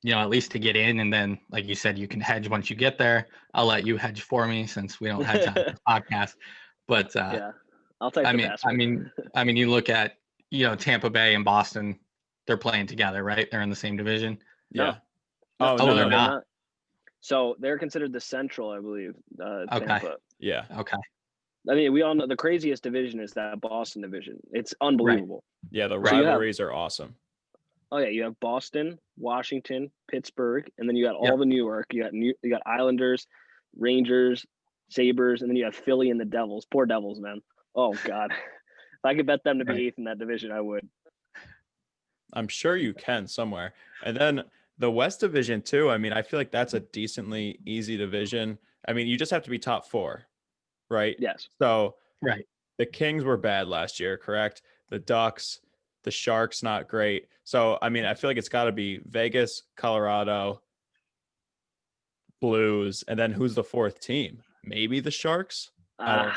you know, at least to get in, and then like you said, you can hedge once you get there. I'll let you hedge for me since we don't hedge on this podcast. But yeah, I'll take the password. I mean, you look at, you know, Tampa Bay and Boston, they're playing together, right? They're in the same division. Yeah. No. No, they're not. So they're considered the Central, I believe. Okay. Tampa. Yeah. Okay. I mean, we all know the craziest division is that Boston division. It's unbelievable. Right. Yeah, the Right. rivalries are awesome. Oh yeah, you have Boston, Washington, Pittsburgh, and then you got all the New York. You got Islanders, Rangers, Sabres, and then you have Philly and the Devils. Poor Devils, man. Oh God, if I could bet them to be eighth in that division, I would. I'm sure you can somewhere. And then the West Division too. I mean, I feel like that's a decently easy division. I mean, you just have to be top 4, right? Yes. So right. The Kings were bad last year, correct? The Ducks, the Sharks, not great. So, I mean, I feel like it's got to be Vegas, Colorado, Blues, and then who's the 4th team? Maybe the Sharks? I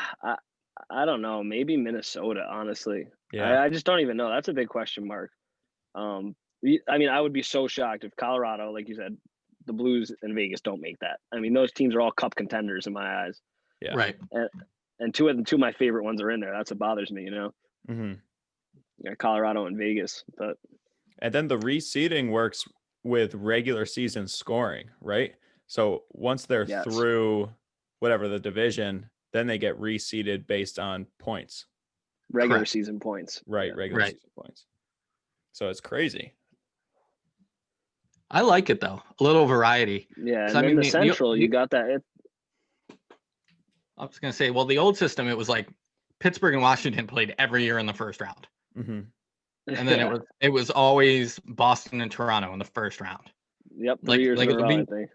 don't know. Maybe Minnesota, honestly. Yeah. I just don't even know. That's a big question mark. I mean, I would be so shocked if Colorado, like you said, the Blues and Vegas don't make that. I mean, those teams are all cup contenders in my eyes. Yeah. Right. And two of my favorite ones are in there. That's what bothers me, you know. Mm-hmm. Yeah, Colorado and Vegas, and then the reseeding works with regular season scoring, right? So once they're through whatever the division, then they get reseeded based on points. Regular season points. Right, regular season points. So it's crazy. I like it though. A little variety. Yeah, and then the Central, you got that. I was gonna say, well, the old system, it was like Pittsburgh and Washington played every year in the first round, and then it was always Boston and Toronto in the first round. Yep, 3 years in a row, I think.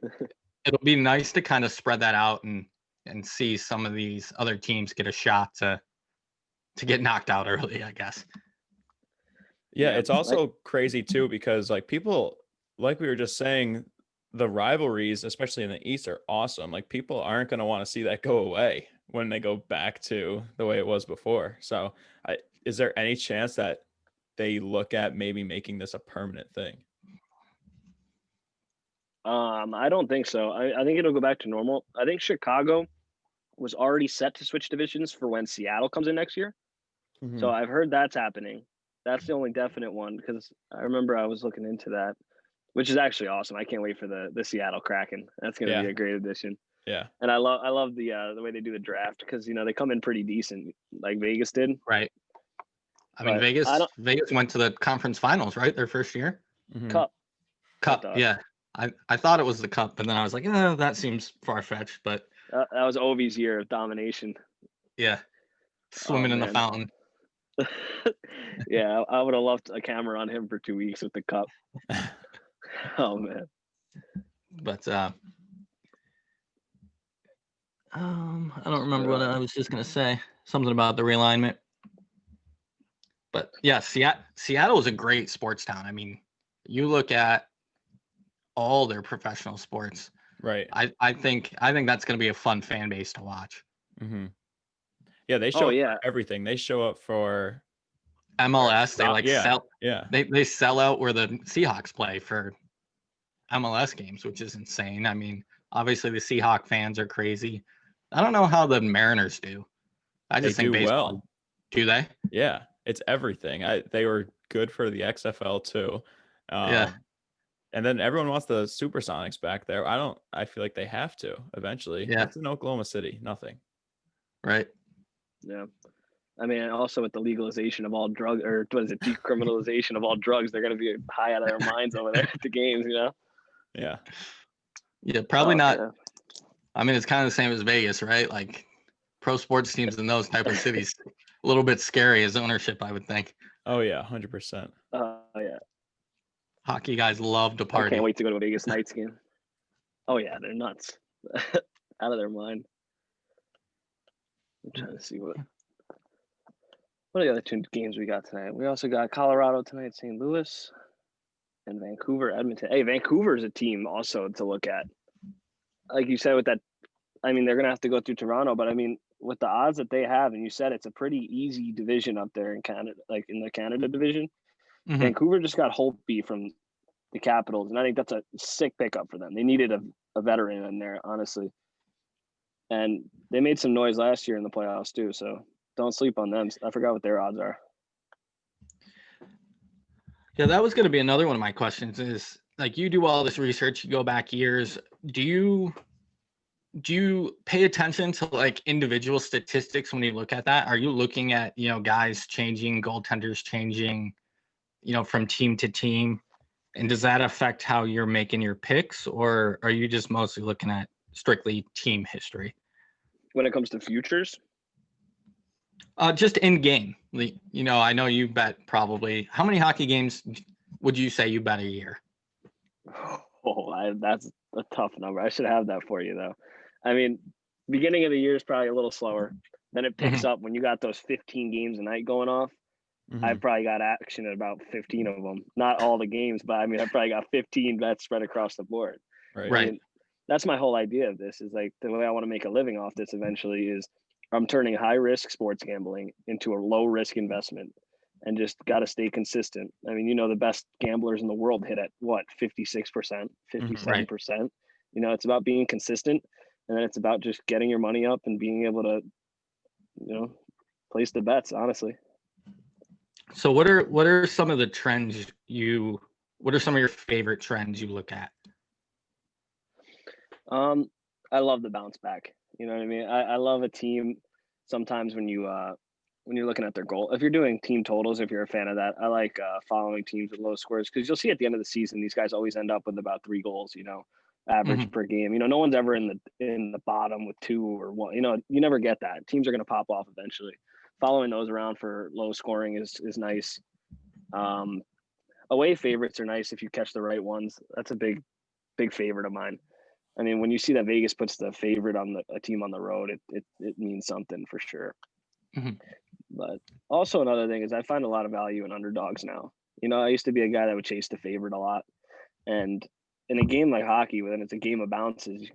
It'll be nice to kind of spread that out and see some of these other teams get a shot to get knocked out early, I guess. Yeah, it's also crazy too because like people, like we were just saying, the rivalries, especially in the East, are awesome. Like people aren't going to want to see that go away when they go back to the way it was before. So is there any chance that they look at maybe making this a permanent thing? I don't think so. I think it'll go back to normal. I think Chicago was already set to switch divisions for when Seattle comes in next year. Mm-hmm. So I've heard that's happening. That's the only definite one because I remember I was looking into that, which is actually awesome. I can't wait for the Seattle Kraken. That's going to be a great addition. Yeah. And I love the way they do the draft because, you know, they come in pretty decent like Vegas did. Right. I mean, Vegas went to the conference finals, right? Their first year. Mm-hmm. Cup. Yeah. I thought it was the cup, but then I was like, that seems far-fetched, but that was Ovi's year of domination. Yeah. Swimming in the fountain. Yeah, I would have loved a camera on him for 2 weeks with the cup. Oh man. But I don't remember what I was just gonna say. Something about the realignment. But yeah, Seattle is a great sports town. I mean, you look at all their professional sports. Right. I think that's gonna be a fun fan base to watch. Mm-hmm. Yeah, they show up for everything. They show up for MLS. They sell. Yeah. They sell out where the Seahawks play for MLS games, which is insane. I mean, obviously the Seahawk fans are crazy. I don't know how the Mariners do. I just think baseball. Well. Do they? Yeah, it's everything. They were good for the XFL too. And then everyone wants the Supersonics back there. I feel like they have to eventually. Yeah. It's in Oklahoma City. Nothing. Right. Yeah. I mean, also with the legalization of all drugs, or what is it, decriminalization of all drugs, they're going to be high out of their minds over there at the games, you know? Yeah. Yeah, probably not. Yeah. I mean, it's kind of the same as Vegas, right? Like pro sports teams in those type of cities, a little bit scary as ownership, I would think. Oh, yeah, 100%. Yeah. Hockey guys love to party. I can't wait to go to a Vegas Knights game. Oh, yeah, they're nuts. Out of their mind. I'm trying to see what are the other two games we got tonight. We also got Colorado tonight, St. Louis, and Vancouver, Edmonton. Hey, Vancouver's a team also to look at. Like you said with that, I mean, they're going to have to go through Toronto, but I mean, with the odds that they have, and you said it's a pretty easy division up there in Canada, like in the Canada division. Mhm. Vancouver just got Holtby from the Capitals, and I think that's a sick pickup for them. They needed a veteran in there, honestly. And they made some noise last year in the playoffs too, so don't sleep on them. I forgot what their odds are. Yeah, that was going to be another one of my questions is, like, you do all this research, you go back years. Do you pay attention to like individual statistics when you look at that? Are you looking at, guys changing, goaltenders changing, from team to team? And does that affect how you're making your picks, or are you just mostly looking at strictly team history? When it comes to futures? Just in game. I know you bet probably. How many hockey games would you say you bet a year? That's a tough number. I should have that for you, though. I mean, beginning of the year is probably a little slower. Then it picks up when you got those 15 games a night going off. I probably got action at about 15 of them. Not all the games, but I mean, I probably got 15 bets spread across the board. Right. I mean, that's my whole idea of this, is like the way I want to make a living off this eventually is I'm turning high risk sports gambling into a low risk investment, and just got to stay consistent. I mean, the best gamblers in the world hit at what, 56%, 57%. It's about being consistent, and then it's about just getting your money up and being able to, place the bets, honestly. So what are some of the trends what are some of your favorite trends you look at? I love the bounce back. You know what I mean? I love a team sometimes when you're looking at their goal. If you're doing team totals, if you're a fan of that, I like following teams with low scores, because you'll see at the end of the season, these guys always end up with about 3 goals, average per game. No one's ever in the bottom with 2 or 1. You never get that. Teams are going to pop off eventually. Following those around for low scoring is nice. Away favorites are nice if you catch the right ones. That's a big favorite of mine. I mean, when you see that Vegas puts the favorite on a team on the road, it means something for sure. But also another thing is I find a lot of value in underdogs now. I used to be a guy that would chase the favorite a lot, and in a game like hockey, when it's a game of bounces,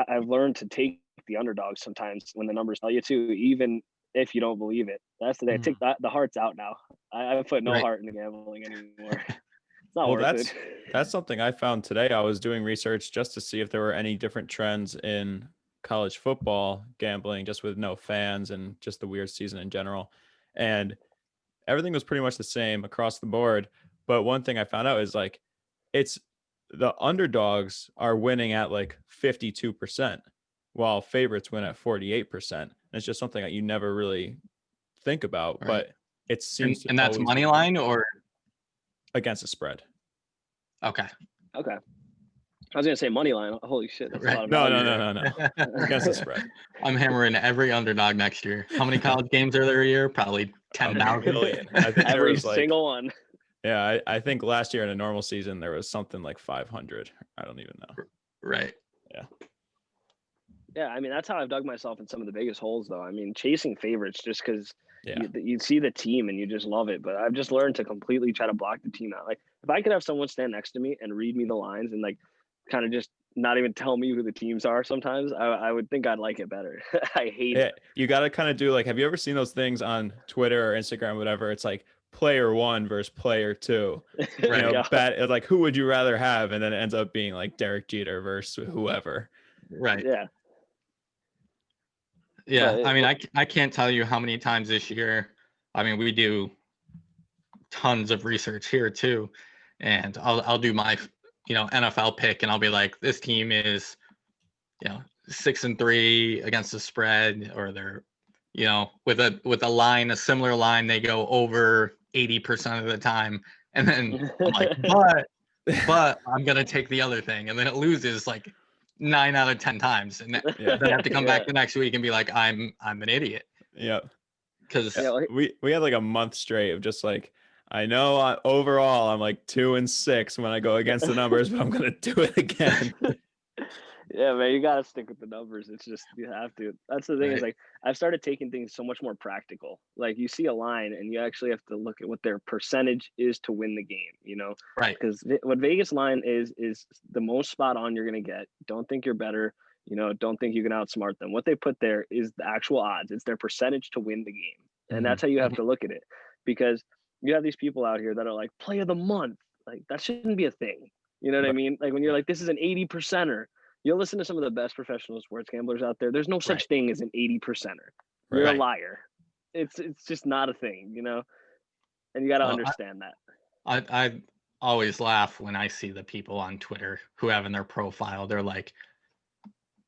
I've learned to take the underdogs sometimes when the numbers tell you to, even if you don't believe it. That's the day. I take the heart's out now. I put no heart in the gambling anymore. It's not worth it. That's something I found today. I was doing research just to see if there were any different trends in college football gambling, just with no fans and just the weird season in general. And everything was pretty much the same across the board. But one thing I found out is like, it's the underdogs are winning at like 52%, while favorites win at 48%. And it's just something that you never really think about, but it seems and that's money line or against the spread. Okay. I was gonna say money line. Holy shit! That's a lot of no. Against the spread. I'm hammering every underdog next year. How many college games are there a year? Probably 10,000. Every single one. Yeah, I think last year in a normal season there was something like 500. I don't even know. Right. Yeah, I mean, that's how I've dug myself in some of the biggest holes, though. I mean, chasing favorites just because you see the team and you just love it. But I've just learned to completely try to block the team out. Like, if I could have someone stand next to me and read me the lines and, like, kind of just not even tell me who the teams are sometimes, I would think I'd like it better. I hate it. You got to kind of do, like, have you ever seen those things on Twitter or Instagram, whatever? It's like player 1 versus player 2. Bet, like, who would you rather have? And then it ends up being, like, Derek Jeter versus whoever. Right. Yeah, I mean, I can't tell you how many times this year. I mean, we do tons of research here too, and I'll do my NFL pick, and I'll be like, this team is 6-3 against the spread, or they're with a line, a similar line, they go over 80% of the time, and then I'm like, but I'm gonna take the other thing, and then it loses like 9 out of 10 times, and then I have to come back the next week and be like, I'm an idiot. Yeah, because we had like a month straight of just like, I know overall I'm like 2-6 when I go against the numbers, but I'm gonna do it again. Yeah, man, you gotta stick with the numbers. It's just you have to. That's the thing is like I've started taking things so much more practical. Like you see a line and you actually have to look at what their percentage is to win the game, you know? Right. Because what Vegas line is the most spot on you're gonna get. Don't think you're better, you know, don't think you can outsmart them. What they put there is the actual odds. It's their percentage to win the game. And that's how you have to look at it. Because you have these people out here that are like play of the month. Like that shouldn't be a thing. You know what I mean? Like when you're like, this is an 80 percenter. You'll listen to some of the best professional sports gamblers out there. There's no such thing as an 80 percenter. You're a liar. It's just not a thing, you know? And you got to understand that. I always laugh when I see the people on Twitter who have in their profile, they're like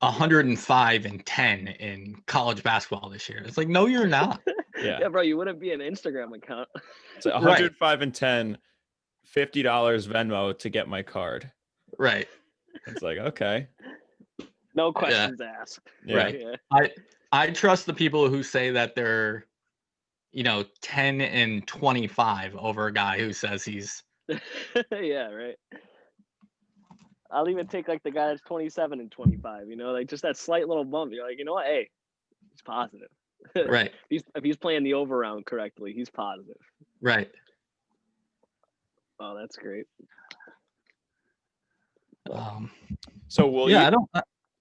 105 and 10 in college basketball this year. It's like, no, you're not. Yeah, bro, you wouldn't be an Instagram account. It's like 105 and 10, $50 Venmo to get my card. Right. It's like, okay. No questions asked. Yeah. Right. Yeah. I trust the people who say that they're, 10 and 25 over a guy who says he's. Yeah, right. I'll even take like the guy that's 27 and 25, like just that slight little bump. You're like, you know what? Hey, he's positive. Right. If he's playing the over round correctly, he's positive. Right. Oh, that's great. So will you? I don't.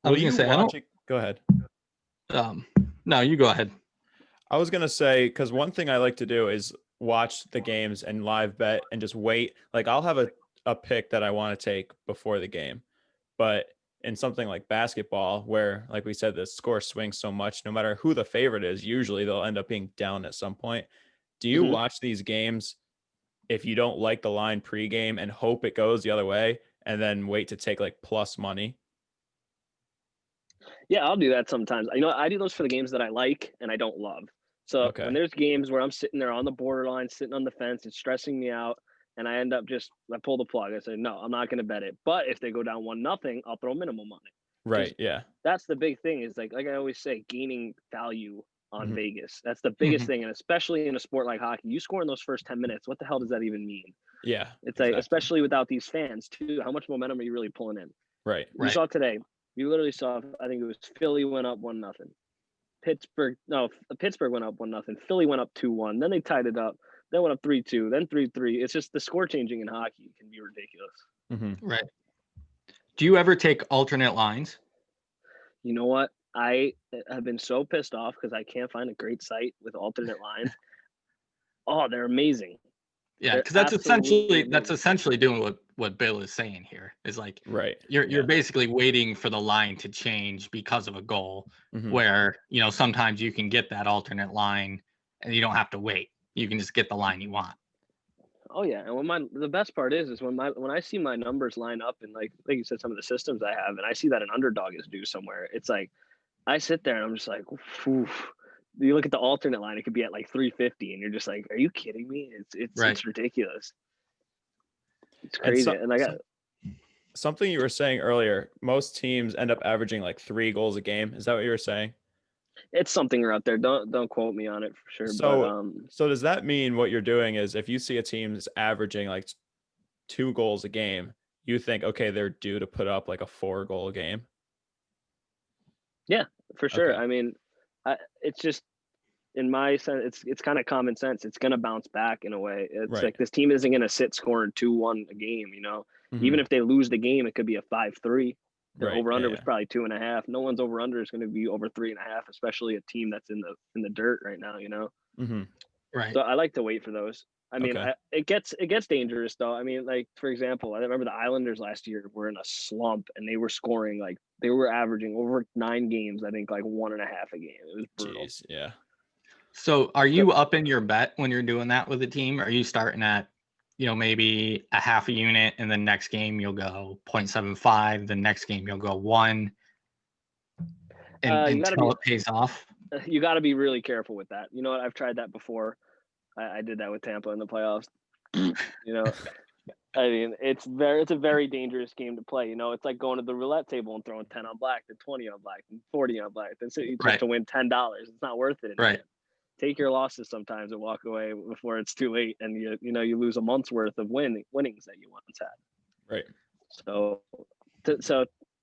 I was gonna say I don't. Go ahead. No, you go ahead. I was gonna say because one thing I like to do is watch the games and live bet and just wait. Like I'll have a pick that I want to take before the game, but in something like basketball, where like we said, the score swings so much, no matter who the favorite is, usually they'll end up being down at some point. Do you watch these games if you don't like the line pregame and hope it goes the other way, and then wait to take like plus money? Yeah, I'll do that sometimes. I do those for the games that I like and I don't love. So when there's games where I'm sitting there on the borderline, sitting on the fence, it's stressing me out, and I end up I pull the plug. I say, no, I'm not going to bet it. But if they go down 1-0, I'll throw minimum on it. Right. Yeah. That's the big thing is like I always say, gaining value on Vegas. That's the biggest thing. And especially in a sport like hockey, you score in those first 10 minutes. What the hell does that even mean? Yeah. It's like, especially without these fans too, how much momentum are you really pulling in? Right. You saw today, you literally saw, I think it was Philly went up 1-0. Pittsburgh went up 1-0. Philly went up 2-1. Then they tied it up. Then went up 3-2. Then 3-3. It's just the score changing in hockey can be ridiculous. Right. Do you ever take alternate lines? You know what? I have been so pissed off because I can't find a great site with alternate lines. Oh, they're amazing. Yeah, because that's essentially doing what Bill is saying here. Is like you're basically waiting for the line to change because of a goal, where sometimes you can get that alternate line and you don't have to wait. You can just get the line you want. Oh yeah, and the best part is when I see my numbers line up and like you said, some of the systems I have, and I see that an underdog is due somewhere. It's like I sit there and I'm just like, oof. You look at the alternate line, it could be at like 350, and you're just like, are you kidding me? It's ridiculous. It's crazy. And I got something you were saying earlier. Most teams end up averaging like 3 goals a game. Is that what you were saying? It's something out there. Don't quote me on it for sure. So does that mean what you're doing is if you see a team is averaging like 2 goals a game, you think, okay, they're due to put up like a 4-goal game? Yeah, for sure. Okay. I mean, it's just in my sense, it's kind of common sense. It's going to bounce back in a way. It's like this team isn't going to sit scoring 2-1 a game. Even if they lose the game, it could be a 5-3. The over under was probably 2.5. No one's over under is going to be over 3.5, especially a team that's in the dirt right now. Right. So I like to wait for those. I mean, it gets dangerous though. I mean, like for example, I remember the Islanders last year were in a slump and they were scoring they were averaging over 9 games. I think like 1.5 a game. It was brutal. Jeez, yeah. So are you upping your bet when you're doing that with a team? Are you starting at, maybe a half a unit and the next game you'll go 0.75, the next game you'll go 1 until it pays off? You got to be really careful with that. You know what? I've tried that before. I did that with Tampa in the playoffs. I mean, it's a very dangerous game to play. It's like going to the roulette table and throwing 10 on black, then 20 on black, then 40 on black, then just to win $10. It's not worth it. Right. Take your losses sometimes and walk away before it's too late, and you lose a month's worth of winnings that you once had. Right. So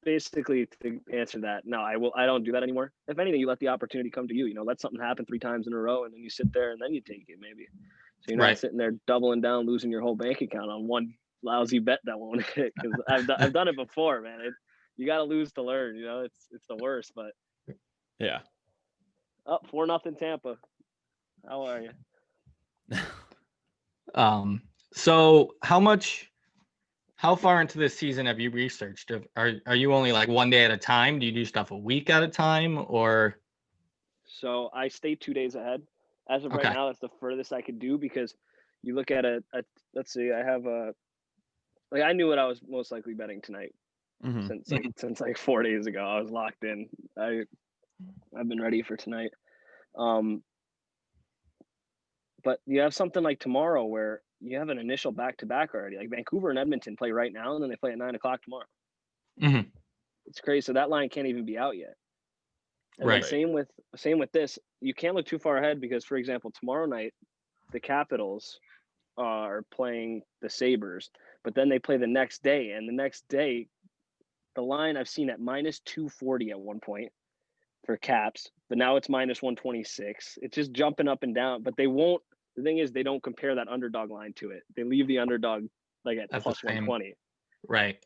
basically to answer that, no, I don't do that anymore. If anything, you let the opportunity come to you. You know, let something happen 3 times in a row, and then you sit there and then you take it maybe. So you're not sitting there doubling down, losing your whole bank account on one lousy bet that won't hit. Because I've done it before, man. You got to lose to learn. You know, it's the worst. But yeah. Oh, 4-0 Tampa. How are you? So how far into this season have you researched? Are you only like one day at a time? Do you do stuff a week at a time, or? So I stay 2 days ahead. As of right now, that's the furthest I could do, because you look at let's see, I have I knew what I was most likely betting tonight. Since 4 days ago. I was locked in. I've been ready for tonight. But you have something like tomorrow where you have an initial back-to-back already. Like Vancouver and Edmonton play right now, and then they play at 9:00 tomorrow. Mm-hmm. It's crazy. So that line can't even be out yet. And then same with this. You can't look too far ahead, because, for example, tomorrow night the Capitals are playing the Sabres, but then they play the next day, and the next day the line I've seen at -240 at one point for Caps, but now it's -126. It's just jumping up and down, but they won't. The thing is, they don't compare that underdog line to it. They leave the underdog like at plus 120. Right.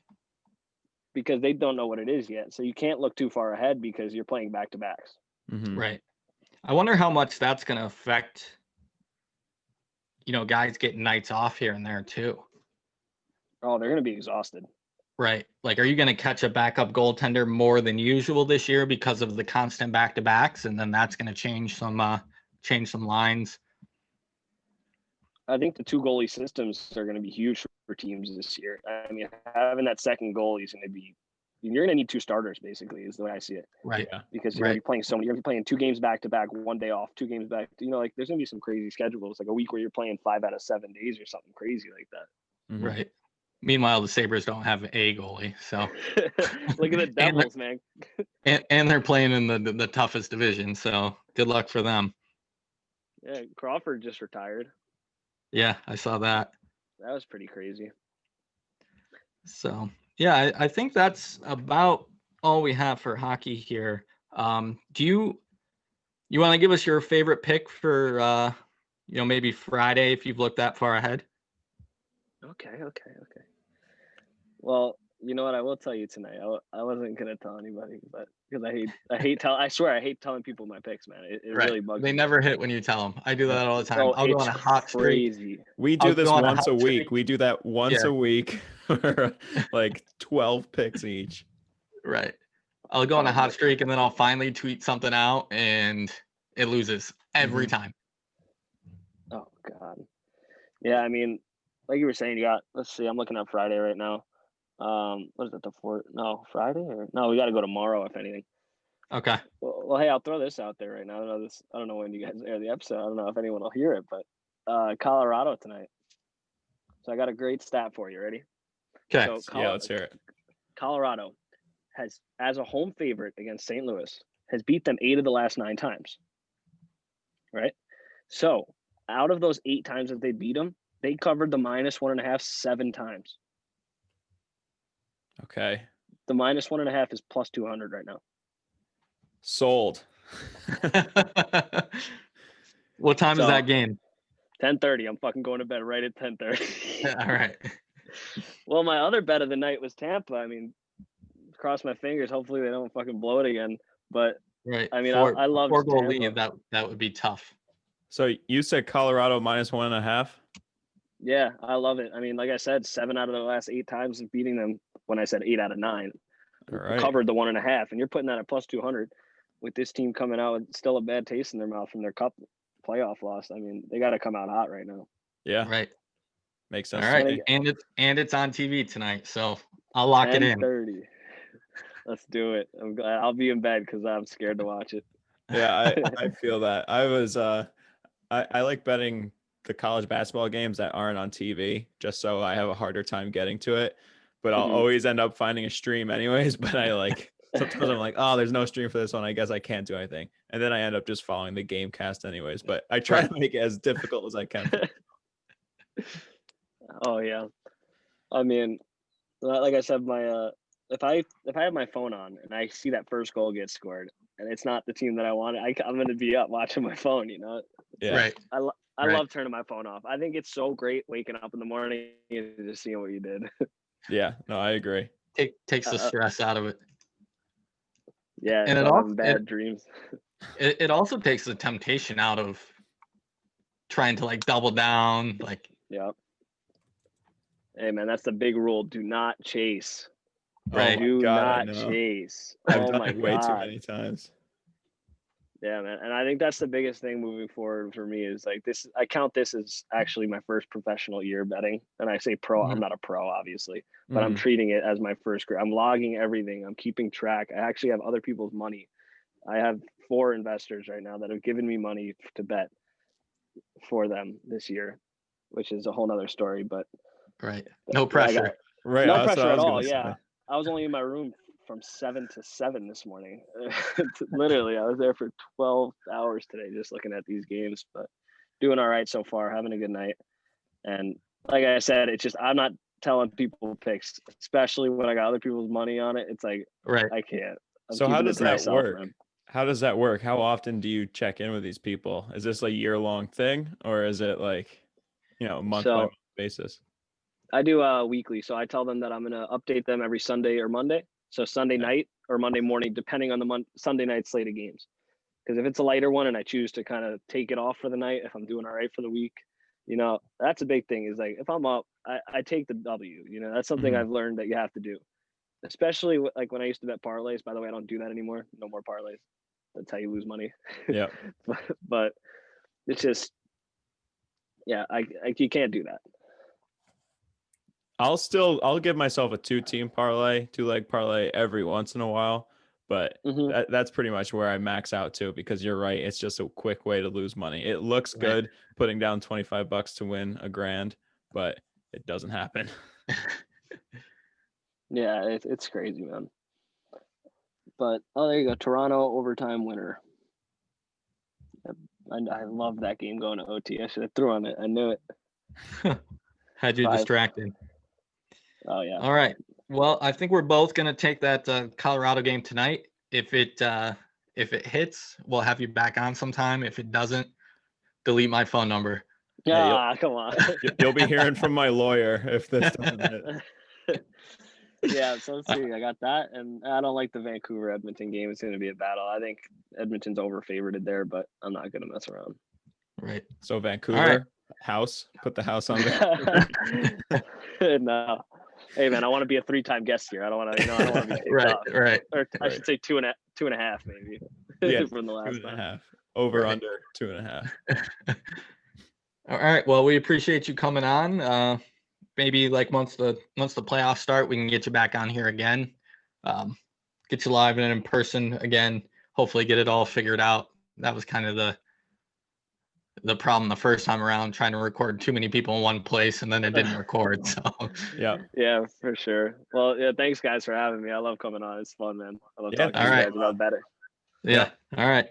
Because they don't know what it is yet. So you can't look too far ahead because you're playing back-to-backs. Right. I wonder how much that's going to affect, guys getting nights off here and there too. Oh, they're going to be exhausted. Right. Like, are you going to catch a backup goaltender more than usual this year because of the constant back-to-backs, and then that's going to change some lines? I think the 2 goalie systems are going to be huge for teams this year. I mean, having that second goalie is going to be, you're going to need 2 starters, basically, is the way I see it. Right. Yeah. Because you're going to be playing you're going to be playing 2 games back-to-back, 1 day off, 2 games back. Like, there's going to be some crazy schedules, like a week where you're playing 5 out of 7 days or something crazy like that. Right. Meanwhile, the Sabres don't have a goalie, so look at the Devils, man. and they're playing in the toughest division, so good luck for them. Yeah, Crawford just retired. Yeah, I saw that. That was pretty crazy. So yeah, I think that's about all we have for hockey here. Do you want to give us your favorite pick for maybe Friday, if you've looked that far ahead? Okay. Well, you know what? I will tell you tonight. I wasn't gonna tell anybody, but because I swear I hate telling people my picks, man. It really bugs me. They never hit when you tell them. I do that all the time. I'll go on a hot streak. We do this once a week. We do that once a week for like 12 picks each. Right. I'll go on a hot streak, and then I'll finally tweet something out, and it loses every time. Oh God. Yeah, I mean, like you were saying, let's see, I'm looking at Friday right now. What is it, Friday? We got to go tomorrow, if anything. Okay. Well, hey, I'll throw this out there right now. I don't know when you guys air the episode. I don't know if anyone will hear it, but Colorado tonight. So I got a great stat for you. Ready? Okay. So let's hear it. Colorado has, as a home favorite against St. Louis, has beat them 8 of the last 9 times. Right? So out of those 8 times that they beat them, they covered the -1.5 7 times. Okay. The -1.5 is plus 200 right now. Sold. What time is that game? 10:30. I'm fucking going to bed right at 10:30. All right. Well, my other bet of the night was Tampa. I mean, cross my fingers. Hopefully they don't fucking blow it again. But right. I mean, I love 4-goal lead. That would be tough. So you said Colorado -1.5? Yeah, I love it. I mean, like I said, 7 out of the last 8 times of beating them. When I said 8 out of 9, covered the 1.5, and you're putting that at plus 200. With this team coming out with still a bad taste in their mouth from their cup playoff loss, I mean, they got to come out hot right now. Yeah, right. Makes sense. All right, and it's on TV tonight, so I'll lock it in. 10:30. Let's do it. I'm glad I'll be in bed because I'm scared to watch it. Yeah, I feel that. I was I like betting the college basketball games that aren't on TV, just so I have a harder time getting to it. But I'll always end up finding a stream anyways. But sometimes I'm like, oh, there's no stream for this one. I guess I can't do anything. And then I end up just following the game cast anyways. But I try to make it as difficult as I can. Oh yeah. I mean, like I said, my if I have my phone on and I see that first goal get scored and it's not the team that I want, I'm going to be up watching my phone. Yeah. Right. I love turning my phone off. I think it's so great waking up in the morning and just seeing what you did. Yeah. No, I agree. Takes the stress out of it. Yeah, And stop having bad dreams. It also takes the temptation out of trying to like double down. Like, Yeah. Hey man, that's the big rule. Do not chase. Right. Oh my Do God, I not know. chase. I've Oh done my it way too God. many times. Yeah, man. And I think that's the biggest thing moving forward for me is like this. I count this as actually my first professional year betting. And I say pro, I'm not a pro, obviously, but I'm treating it as my first career. I'm logging everything. I'm keeping track. I actually have other people's money. I have 4 investors right now that have given me money to bet for them this year, which is a whole nother story. But right. No pressure. Right. No That's what pressure I at was all. gonna Yeah. say. I was only in my room from 7 to 7 this morning. Literally, I was there for 12 hours today just looking at these games, but doing all right so far, having a good night. And like I said, it's just I'm not telling people picks, especially when I got other people's money on it. It's like Right. I can't. I'm So how keeping it does to that myself, work? man. How does that work? How often do you check in with these people? Is this a year-long thing, or is it like, month by month basis? I do weekly. So I tell them that I'm going to update them every Sunday or Monday. So Sunday night or Monday morning, depending on the Sunday night slate of games. Because if it's a lighter one and I choose to kind of take it off for the night, if I'm doing all right for the week, that's a big thing is like, if I'm up, I take the W, that's something I've learned that you have to do, especially like when I used to bet parlays. By the way, I don't do that anymore. No more parlays. That's how you lose money. Yeah. but it's just, yeah, you can't do that. I'll give myself a 2-team parlay, 2-leg parlay every once in a while, but that's pretty much where I max out to, because you're right. It's just a quick way to lose money. It looks good putting down $25 to win $1,000, but it doesn't happen. Yeah, it's crazy, man. But there you go, Toronto overtime winner. I love that game going to OT. I should have thrown it. I knew it. Had you distracted. Oh yeah. All right. Well, I think we're both gonna take that Colorado game tonight. If it hits, we'll have you back on sometime. If it doesn't, delete my phone number. Yeah, come on. You'll be hearing from my lawyer if this doesn't hit. Yeah, so let's see. I got that, and I don't like the Vancouver Edmonton game. It's going to be a battle. I think Edmonton's over-favorited there, but I'm not going to mess around. Right. So Vancouver house. Put the house on there. No. Hey man, I want to be a 3-time guest here. I don't want to. I don't want to be kicked off. Right. Or I should say 2.5, maybe. Yeah, from the last 2.5. Over under 2.5. All right. Well, we appreciate you coming on. Maybe like once the playoffs start, we can get you back on here again. Get you live and in person again. Hopefully, get it all figured out. That was kind of the problem the first time around, trying to record too many people in one place, and then it didn't record. So yeah, for sure. Well, yeah, thanks guys for having me. I love coming on. It's fun, man. I love talking to you guys about better. Yeah. All right.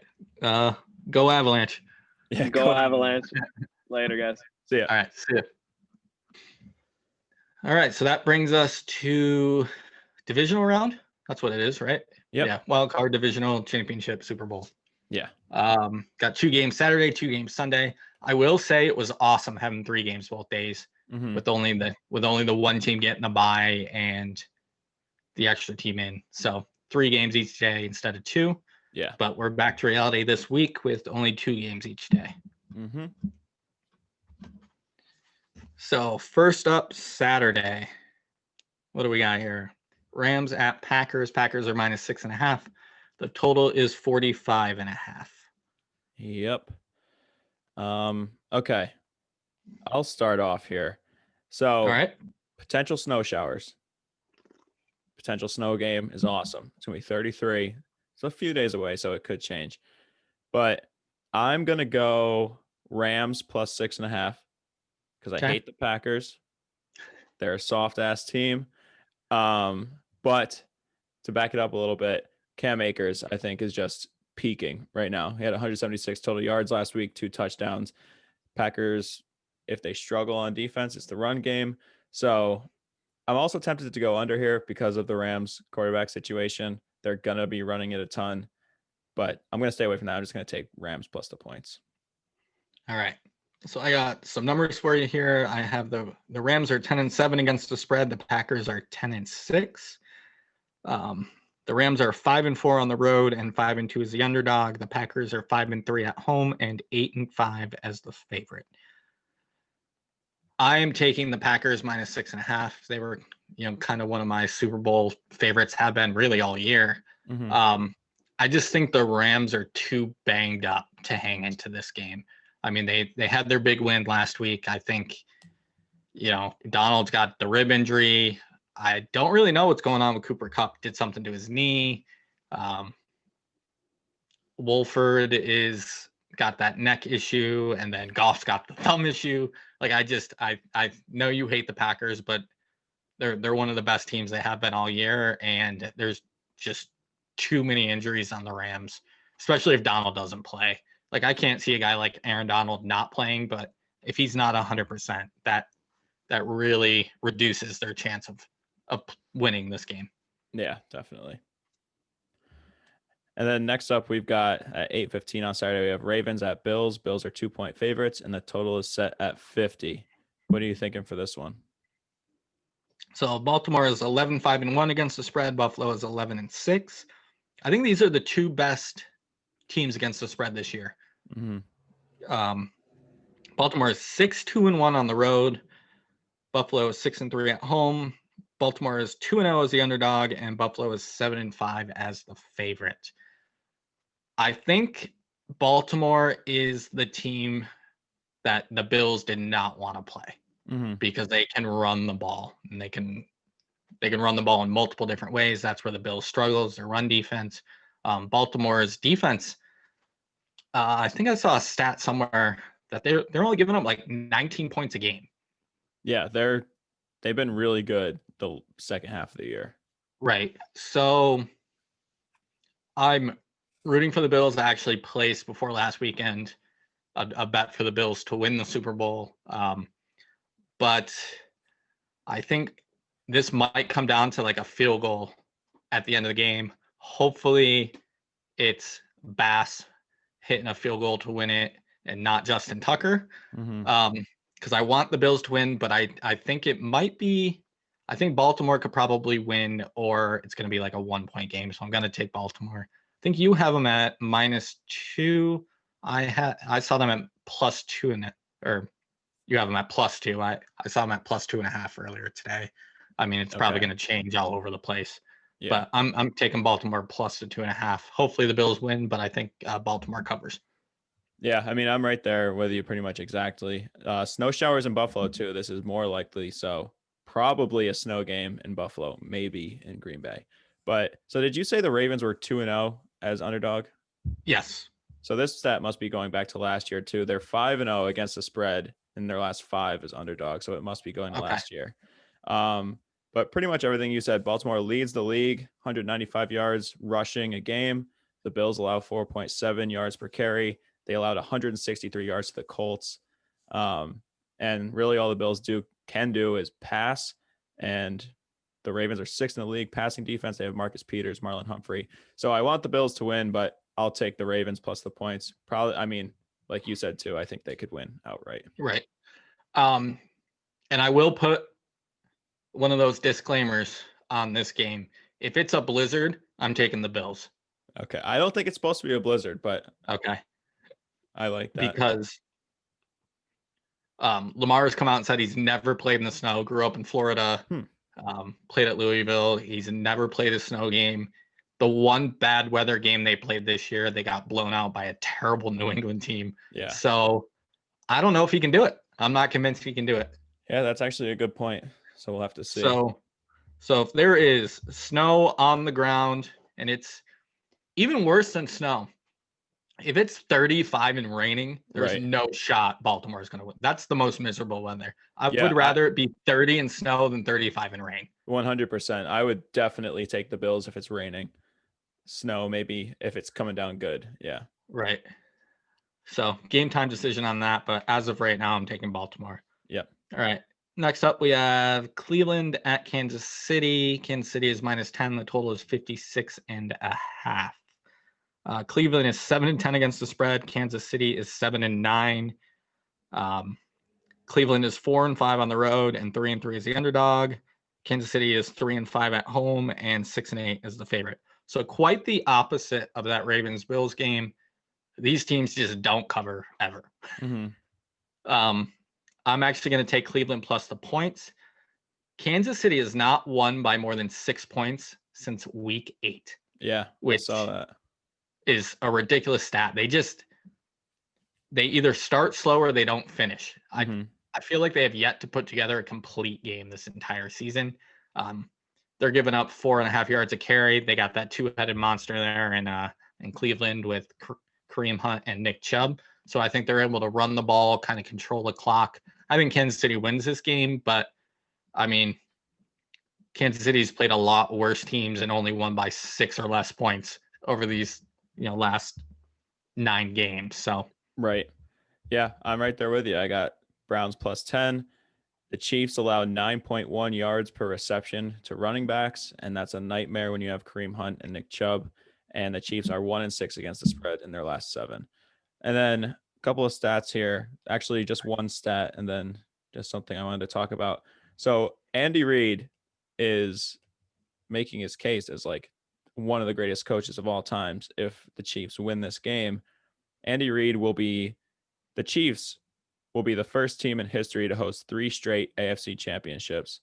Go Avalanche. Yeah. Go Avalanche. Later, guys. See ya. All right. See ya. All right. So that brings us to divisional round. That's what it is, right? Yep. Yeah. Wild card, divisional, championship, Super Bowl. Yeah. Got 2 games Saturday, 2 games Sunday. I will say it was awesome having 3 games both days, with only the one team getting a bye and the extra team in. So 3 games each day instead of 2. Yeah. But we're back to reality this week with only 2 games each day. So first up, Saturday. What do we got here? Rams at Packers. Packers are -6.5. The total is 45.5. Yep. Okay. I'll start off here. So, all right. Potential snow showers. Potential snow game is awesome. It's going to be 33. It's a few days away, so it could change. But I'm going to go Rams +6.5 because I hate the Packers. They're a soft-ass team. But to back it up a little bit, Cam Akers, I think, is just peaking right now. He had 176 total yards last week, 2 touchdowns. Packers, if they struggle on defense, it's the run game. So I'm also tempted to go under here because of the Rams quarterback situation. They're going to be running it a ton, but I'm going to stay away from that. I'm just going to take Rams plus the points. All right. So I got some numbers for you here. I have the Rams are 10-7 against the spread. The Packers are 10-6. The Rams are 5-4 on the road and 5-2 as the underdog. The Packers are 5-3 at home and 8-5 as the favorite. I am taking the Packers minus 6.5. They were, kind of one of my Super Bowl favorites, have been really all year. Mm-hmm. I just think the Rams are too banged up to hang into this game. I mean, they had their big win last week. I think, Donald's got the rib injury. I don't really know what's going on with Cooper Kupp. Did something to his knee. Wolford is got that neck issue, and then Goff's got the thumb issue. Like I know you hate the Packers, but they're one of the best teams they have been all year, and there's just too many injuries on the Rams, especially if Donald doesn't play. Like I can't see a guy like Aaron Donald not playing, but if he's not 100%, that really reduces their chance of winning this game. Yeah, definitely. And then next up, we've got at 8:15 on Saturday, we have Ravens at Bills. Bills are 2-point favorites, and the total is set at 50. What are you thinking for this one? So Baltimore is 11-5-1 against the spread. Buffalo is 11-6. I think these are the two best teams against the spread this year. Mm-hmm. Baltimore is 6-2-1 on the road. Buffalo is 6-3 at home. Baltimore is 2-0 as the underdog, and Buffalo is 7-5 as the favorite. I think Baltimore is the team that the Bills did not want to play because they can run the ball, and they can run the ball in multiple different ways. That's where the Bills struggles, their run defense. Baltimore's defense, I think I saw a stat somewhere that they're only giving up like 19 points a game. Yeah, they've been really good the second half of the year. Right. So I'm rooting for the Bills. I actually placed before last weekend a bet for the Bills to win the Super Bowl. But I think this might come down to like a field goal at the end of the game. Hopefully it's Bass hitting a field goal to win it and not Justin Tucker. Because I want the Bills to win, but I think it might be, I think Baltimore could probably win, or it's going to be like a 1-point game. So I'm going to take Baltimore. I think you have them at -2. I saw them at +2 in it, or you have them at +2. I saw them at +2.5 earlier today. I mean, it's probably going to change all over the place. Yeah. But I'm taking Baltimore +2.5. Hopefully the Bills win, but I think Baltimore covers. Yeah, I mean, I'm right there with you pretty much exactly. Snow showers in Buffalo too. This is more likely. So probably a snow game in Buffalo, maybe in Green Bay. But so did you say the Ravens were 2-0 as underdog? Yes. So this stat must be going back to last year too. They're 5-0 against the spread in their last 5 as underdog. So it must be going to last year. But pretty much everything you said. Baltimore leads the league, 195 yards rushing a game. The Bills allow 4.7 yards per carry. They allowed 163 yards to the Colts. And really all the Bills can do is pass. And the Ravens are 6th in the league passing defense. They have Marcus Peters, Marlon Humphrey. So I want the Bills to win, but I'll take the Ravens plus the points. Probably, I mean, like you said too, I think they could win outright. Right. And I will put one of those disclaimers on this game. If it's a blizzard, I'm taking the Bills. Okay. I don't think it's supposed to be a blizzard, but okay. I like that. Because Lamar has come out and said he's never played in the snow, grew up in Florida, played at Louisville. He's never played a snow game. The one bad weather game they played this year, they got blown out by a terrible New England team. Yeah. So I don't know if he can do it. I'm not convinced he can do it. Yeah, that's actually a good point. So we'll have to see. So if there is snow on the ground, and it's even worse than snow, if it's 35 and raining, there's no shot Baltimore's going to win. That's the most miserable weather. I would rather it be 30 in snow than 35 in rain. 100%. I would definitely take the Bills if it's raining. Snow, maybe if it's coming down good. Yeah. Right. So game time decision on that. But as of right now, I'm taking Baltimore. Yep. All right. Next up, we have Cleveland at Kansas City. Kansas City is -10. The total is 56.5. Cleveland is 7-10 against the spread. Kansas City is 7-9. Cleveland is 4-5 on the road, and 3-3 is the underdog. Kansas City is 3-5 at home, and 6-8 is the favorite. So quite the opposite of that Ravens-Bills game. These teams just don't cover ever. Mm-hmm. I'm actually going to take Cleveland plus the points. Kansas City has not won by more than 6 points since week 8. Yeah, which I saw that. Is a ridiculous stat. They either start slow or they don't finish. Mm-hmm. I feel like they have yet to put together a complete game this entire season. They're giving up 4.5 yards a carry. They got that two-headed monster there in Cleveland with Kareem Hunt and Nick Chubb. So I think they're able to run the ball, kind of control the clock. I think Kansas City wins this game, but I mean, Kansas City's played a lot worse teams and only won by 6 or less points over these, last 9 games. So right. Yeah, I'm right there with you. I got Browns +10. The Chiefs allow 9.1 yards per reception to running backs, and that's a nightmare when you have Kareem Hunt and Nick Chubb. And the Chiefs are 1-6 against the spread in their last 7. And then a couple of stats here. Actually, just one stat, and then just something I wanted to talk about. So Andy Reid is making his case as like one of the greatest coaches of all times. If the Chiefs win this game, the Chiefs will be the first team in history to host 3 straight AFC championships.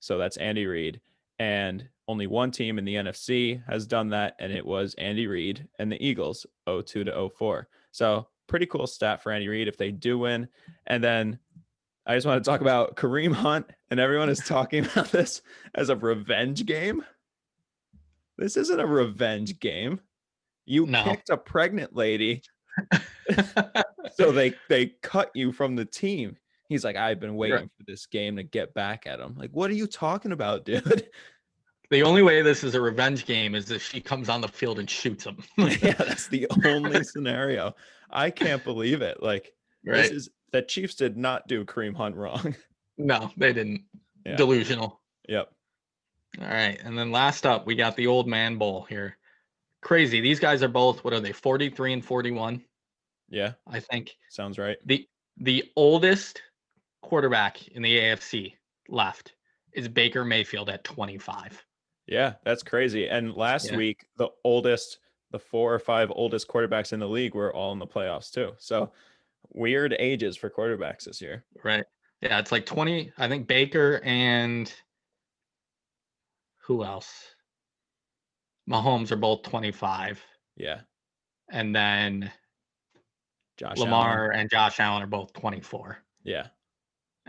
So that's Andy Reid. And only one team in the NFC has done that, and it was Andy Reid and the Eagles, 02 to 04. So pretty cool stat for Andy Reid if they do win. And then I just want to talk about Kareem Hunt, and everyone is talking about this as a revenge game. This isn't a revenge game. You kicked a pregnant lady, so they cut you from the team. He's like, I've been waiting for this game to get back at him. Like, what are you talking about, dude? The only way this is a revenge game is if she comes on the field and shoots him. Yeah, that's the only scenario. I can't believe it. Like, the Chiefs did not do Kareem Hunt wrong. No, they didn't. Yeah. Delusional. Yep. All right. And then last up, we got the Old Man Bowl here. Crazy. These guys are both, what are they, 43 and 41? Yeah. I think. Sounds right. The oldest quarterback in the AFC left is Baker Mayfield at 25. Yeah, that's crazy. And last week, the 4 or 5 oldest quarterbacks in the league were all in the playoffs too. So weird ages for quarterbacks this year. Right. Yeah, it's like 20. I think Baker and who else? Mahomes are both 25. Yeah. And then Josh Lamar Allen and Josh Allen are both 24. Yeah.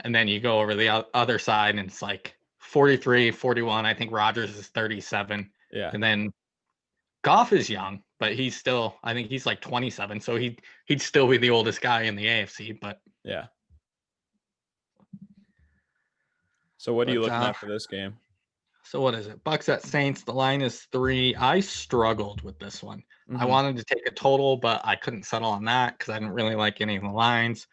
And then you go over the other side and it's like 43, 41. I think Rodgers is 37. Yeah. And then Goff is young, but he's still, I think he's like 27. So he'd still be the oldest guy in the AFC, but yeah. So what are you looking at for this game? So what is it? Bucks at Saints. The line is 3. I struggled with this one. Mm-hmm. I wanted to take a total, but I couldn't settle on that because I didn't really like any of the lines.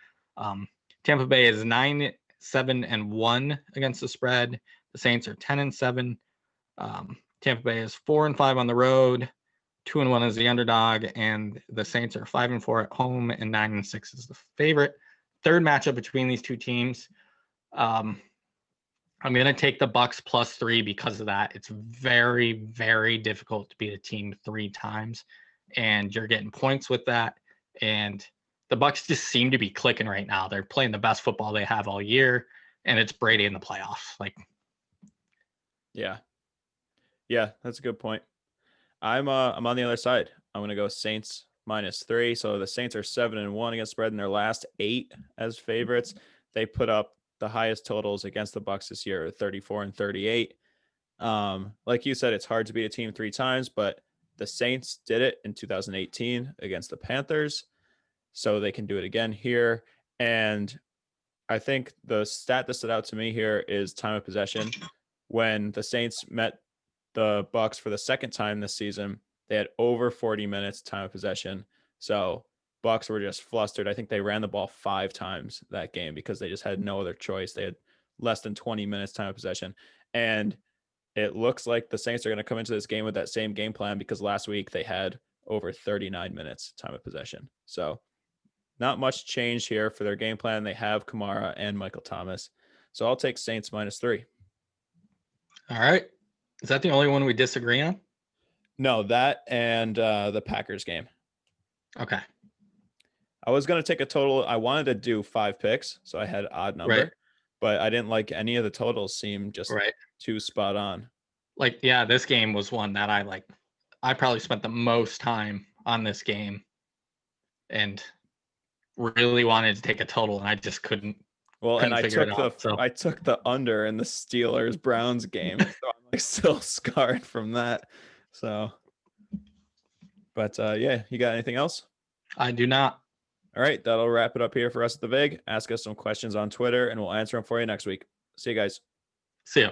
Tampa Bay is 9-7-1 against the spread. The Saints are 10-7. Tampa Bay is 4-5 on the road. 2-1 is the underdog, and the Saints are 5-4 at home, and 9-6 is the favorite. Third matchup between these two teams. I'm going to take the Bucks +3 because of that. It's very, very difficult to beat a team 3 times, and you're getting points with that. And the Bucks just seem to be clicking right now. They're playing the best football they have all year, and it's Brady in the playoffs. Yeah, that's a good point. I'm on the other side. I'm going to go Saints -3. So the Saints are 7-1 against spread in their last 8 as favorites. They put up the highest totals against the Bucks this year, 34 and 38. Like you said, it's hard to beat a team 3 times, but the Saints did it in 2018 against the Panthers, so they can do it again here. And I think the stat that stood out to me here is time of possession. When the Saints met the Bucks for the second time this season, they had over 40 minutes time of possession. So Bucks were just flustered. I think they ran the ball 5 times that game because they just had no other choice. They had less than 20 minutes time of possession. And it looks like the Saints are going to come into this game with that same game plan because last week they had over 39 minutes time of possession. So not much change here for their game plan. They have Kamara and Michael Thomas. So I'll take Saints -3. All right. Is that the only one we disagree on? No, that and the Packers game. Okay. I was going to take a total. I wanted to do 5 picks, so I had odd number, Right. but I didn't like any of the totals seem just too spot on. Like, yeah, this game was one that I probably spent the most time on this game and really wanted to take a total, and I just couldn't. Well, and I took I took the under in the Steelers Browns game, so I'm like still scarred from that. So, but yeah, you got anything else? I do not. All right, that'll wrap it up here for us at the Vig. Ask us some questions on Twitter, and we'll answer them for you next week. See you guys. See ya.